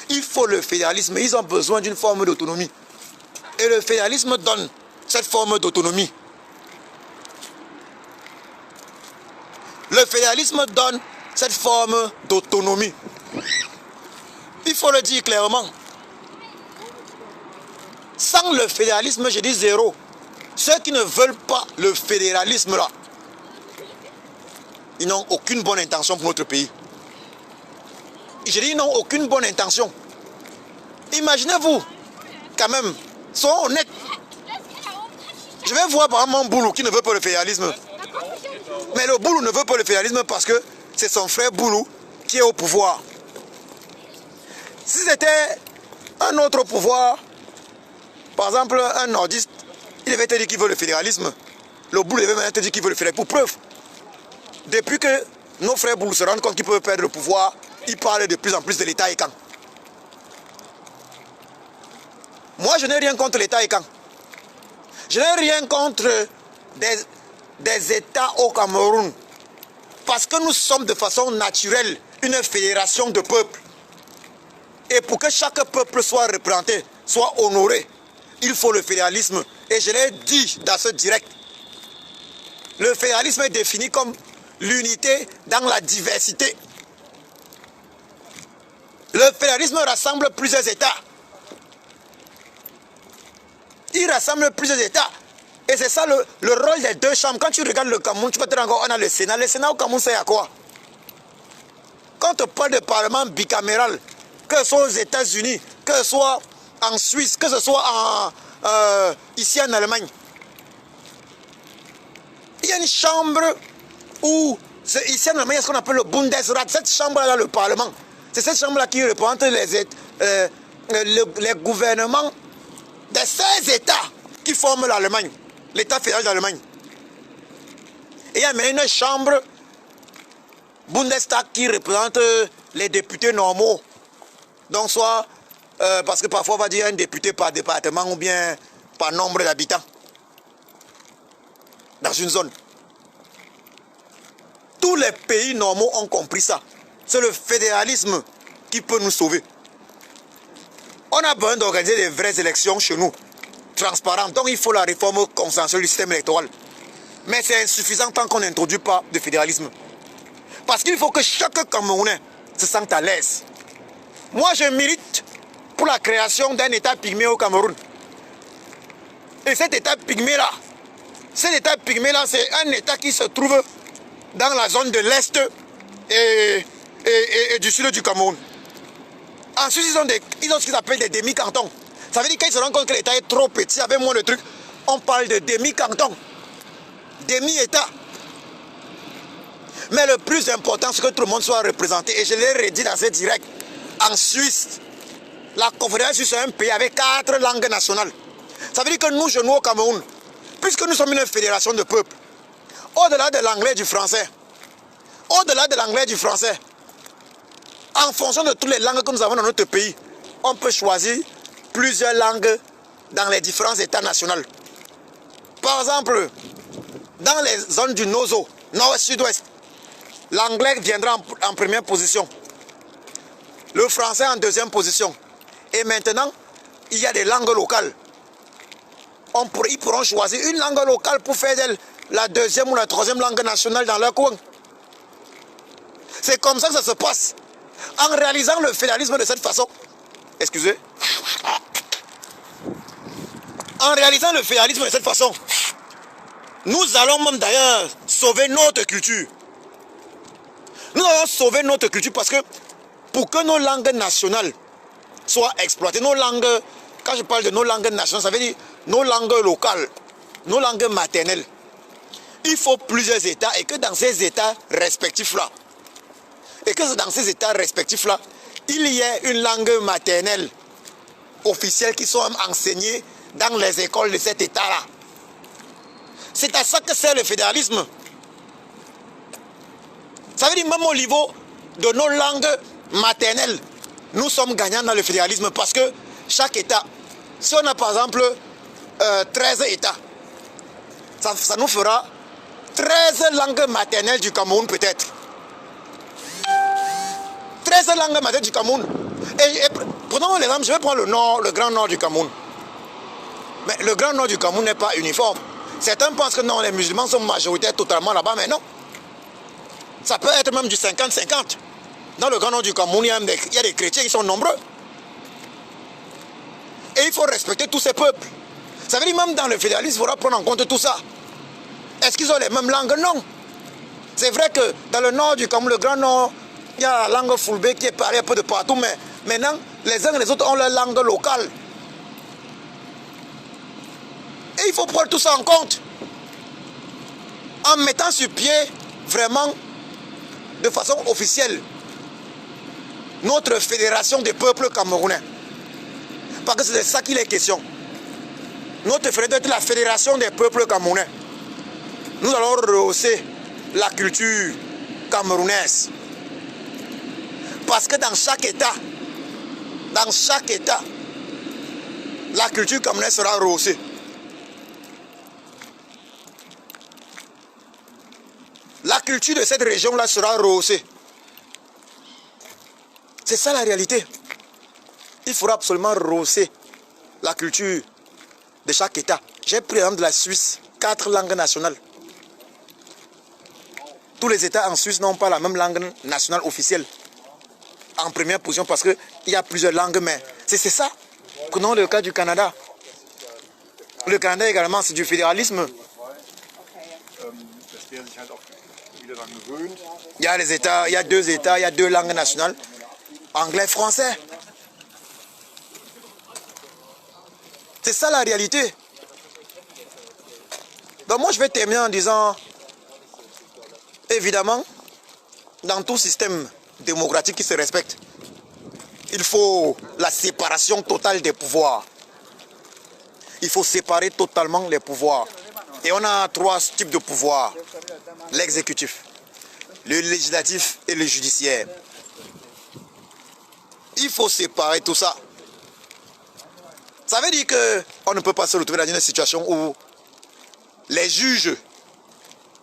Il faut le fédéralisme. Ils ont besoin d'une forme d'autonomie. Et le fédéralisme donne cette forme d'autonomie. Le fédéralisme donne cette forme d'autonomie. Il faut le dire clairement. Sans le fédéralisme, je dis zéro. Ceux qui ne veulent pas le fédéralisme là, ils n'ont aucune bonne intention pour notre pays. Je dis ils n'ont aucune bonne intention. Imaginez-vous, quand même, soyons honnêtes. Je vais voir par exemple mon boulot qui ne veut pas le fédéralisme. Mais le boulot ne veut pas le fédéralisme parce que c'est son frère Boulou qui est au pouvoir. Si c'était un autre pouvoir, par exemple un nordiste, il devait te dire qu'il veut le fédéralisme. Le Boulou devait même te dire qu'il veut le fédéralisme. Pour preuve, depuis que nos frères Boulou se rendent compte qu'ils peuvent perdre le pouvoir, ils parlent de plus en plus de l'État Ekan. Moi, je n'ai rien contre l'État Ekan. Je n'ai rien contre des États au Cameroun. Parce que nous sommes de façon naturelle une fédération de peuples. Et pour que chaque peuple soit représenté, soit honoré, il faut le fédéralisme. Et je l'ai dit dans ce direct. Le fédéralisme est défini comme l'unité dans la diversité. Le fédéralisme rassemble plusieurs États. Il rassemble plusieurs États. Et c'est ça le rôle des deux chambres. Quand tu regardes le Cameroun, tu peux te rendre compte, on a le Sénat. Le Sénat au Cameroun, c'est à quoi? Quand on parle de parlement bicaméral, que ce soit aux États-Unis, que ce soit en Suisse, que ce soit ici en Allemagne, il y a une chambre où, ici en Allemagne, il y a ce qu'on appelle le Bundesrat. Cette chambre-là, le Parlement, c'est cette chambre-là qui représente les gouvernements de 16 États qui forment l'Allemagne, l'État fédéral d'Allemagne. Et il y a maintenant une chambre Bundestag qui représente les députés normaux. Donc soit, parce que parfois on va dire un député par département ou bien par nombre d'habitants dans une zone. Tous les pays normaux ont compris ça. C'est le fédéralisme qui peut nous sauver. On a besoin d'organiser des vraies élections chez nous, transparentes. Donc il faut la réforme consensuelle du système électoral. Mais c'est insuffisant tant qu'on n'introduit pas de fédéralisme. Parce qu'il faut que chaque Camerounais se sente à l'aise. Moi, je milite pour la création d'un État pygmée au Cameroun. Et cet État pygmée-là, c'est un État qui se trouve dans la zone de l'Est et du sud du Cameroun. Ensuite, ils ont ce qu'ils appellent des demi-cantons. Ça veut dire qu'ils se rendent compte que l'État est trop petit, avec moins de trucs. On parle de demi-cantons, demi-État. Mais le plus important, c'est que tout le monde soit représenté. Et je l'ai redit dans ce direct. En Suisse, la Confédération suisse est un pays avec 4 langues nationales. Ça veut dire que nous, au Cameroun, puisque nous sommes une fédération de peuples, au-delà de l'anglais et du français, en fonction de toutes les langues que nous avons dans notre pays, on peut choisir plusieurs langues dans les différents États nationaux. Par exemple, dans les zones du Nozo, nord-ouest, sud-ouest, l'anglais viendra en première position, le français en deuxième position. Et maintenant, il y a des langues locales. Ils pourront choisir une langue locale pour faire d'elle la deuxième ou la troisième langue nationale dans leur coin. C'est comme ça que ça se passe. En réalisant le fédéralisme de cette façon, excusez, en réalisant le fédéralisme de cette façon, nous allons même d'ailleurs sauver notre culture. Nous allons sauver notre culture parce que pour que nos langues nationales soient exploitées, nos langues, quand je parle de nos langues nationales, ça veut dire nos langues locales, nos langues maternelles. Il faut plusieurs États et que dans ces États respectifs-là, il y ait une langue maternelle officielle qui soit enseignée dans les écoles de cet État-là. C'est à ça que sert le fédéralisme. Ça veut dire même au niveau de nos langues maternelles, nous sommes gagnants dans le fédéralisme parce que chaque État, si on a par exemple 13 États, ça nous fera 13 langues maternelles du Cameroun peut-être. 13 langues maternelles du Cameroun. Et prenons l'exemple, je vais prendre le grand nord du Cameroun. Mais le grand nord du Cameroun n'est pas uniforme. Certains pensent que non, les musulmans sont majoritaires totalement là-bas, mais non. Ça peut être même du 50-50. Dans le Grand Nord du Cameroun, il y a des chrétiens qui sont nombreux. Et il faut respecter tous ces peuples. Ça veut dire même dans le fédéralisme, il faudra prendre en compte tout ça. Est-ce qu'ils ont les mêmes langues? Non. C'est vrai que dans le nord du Cameroun, le Grand Nord, il y a la langue Fulbe qui est parlée un peu de partout, mais maintenant, les uns et les autres ont leur langue locale. Et il faut prendre tout ça en compte. En mettant sur pied, vraiment, de façon officielle, notre fédération des peuples camerounais. Parce que c'est de ça qu'il est question. Notre fédération doit être la fédération des peuples camerounais. Nous allons rehausser la culture camerounaise. Parce que dans chaque État, la culture camerounaise sera rehaussée. La culture de cette région-là sera rehaussée. C'est ça la réalité. Il faudra absolument rehausser la culture de chaque État. J'ai pris l'exemple de la Suisse, 4 langues nationales. Tous les États en Suisse n'ont pas la même langue nationale officielle. En première position parce qu'il y a plusieurs langues, mais c'est ça. Prenons le cas du Canada. Le Canada également, c'est du fédéralisme. Il y a les États, il y a 2 États, il y a 2 langues nationales. Anglais, français. C'est ça la réalité. Donc moi je vais terminer en disant, évidemment, dans tout système démocratique qui se respecte, il faut la séparation totale des pouvoirs. Il faut séparer totalement les pouvoirs. Et on a 3 types de pouvoirs. L'exécutif, le législatif et le judiciaire. Il faut séparer tout ça. Ça veut dire qu'on ne peut pas se retrouver dans une situation où les juges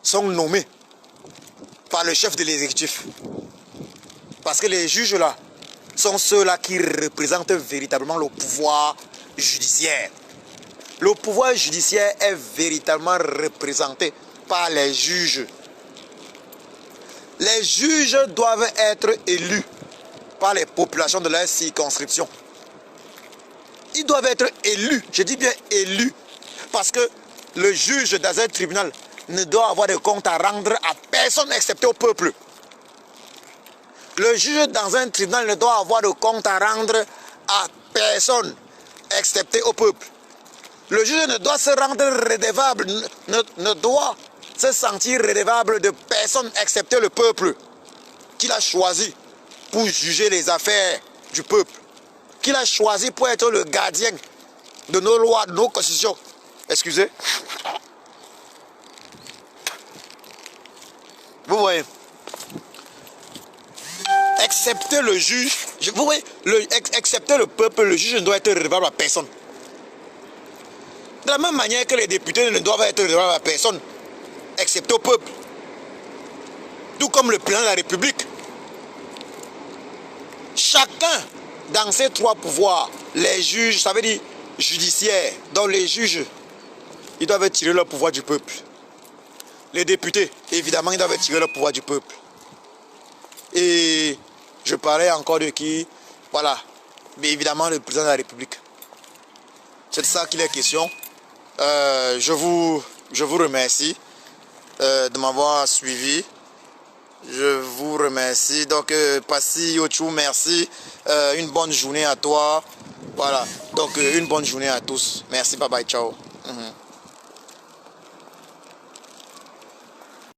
sont nommés par le chef de l'exécutif. Parce que les juges là sont ceux-là qui représentent véritablement le pouvoir judiciaire. Le pouvoir judiciaire est véritablement représenté par les juges. Les juges doivent être élus par les populations de leur circonscription. Ils doivent être élus, je dis bien élus, parce que le juge dans un tribunal ne doit avoir de compte à rendre à personne excepté au peuple. Le juge dans un tribunal ne doit avoir de compte à rendre à personne excepté au peuple. Le juge ne doit se rendre redevable, ne doit se sentir redevable de personne excepté le peuple qu'il a choisi pour juger les affaires du peuple, qu'il a choisi pour être le gardien de nos lois, de nos constitutions. Excusez. Vous voyez, excepté le juge, vous voyez, excepté le peuple, le juge ne doit être redevable à personne. De la même manière que les députés ne doivent être redevables à personne, excepté au peuple. Tout comme le président de la République. Chacun dans ces 3 pouvoirs, les juges, ça veut dire judiciaire, donc les juges, ils doivent tirer leur pouvoir du peuple. Les députés, évidemment, ils doivent tirer leur pouvoir du peuple. Et je parlais encore de qui? Voilà, mais évidemment le président de la République. C'est de ça qu'il est question. Je vous remercie de m'avoir suivi. Je vous remercie. Donc, Passi Yochou, merci. Une bonne journée à toi. Voilà. Donc, une bonne journée à tous. Merci. Bye bye. Ciao.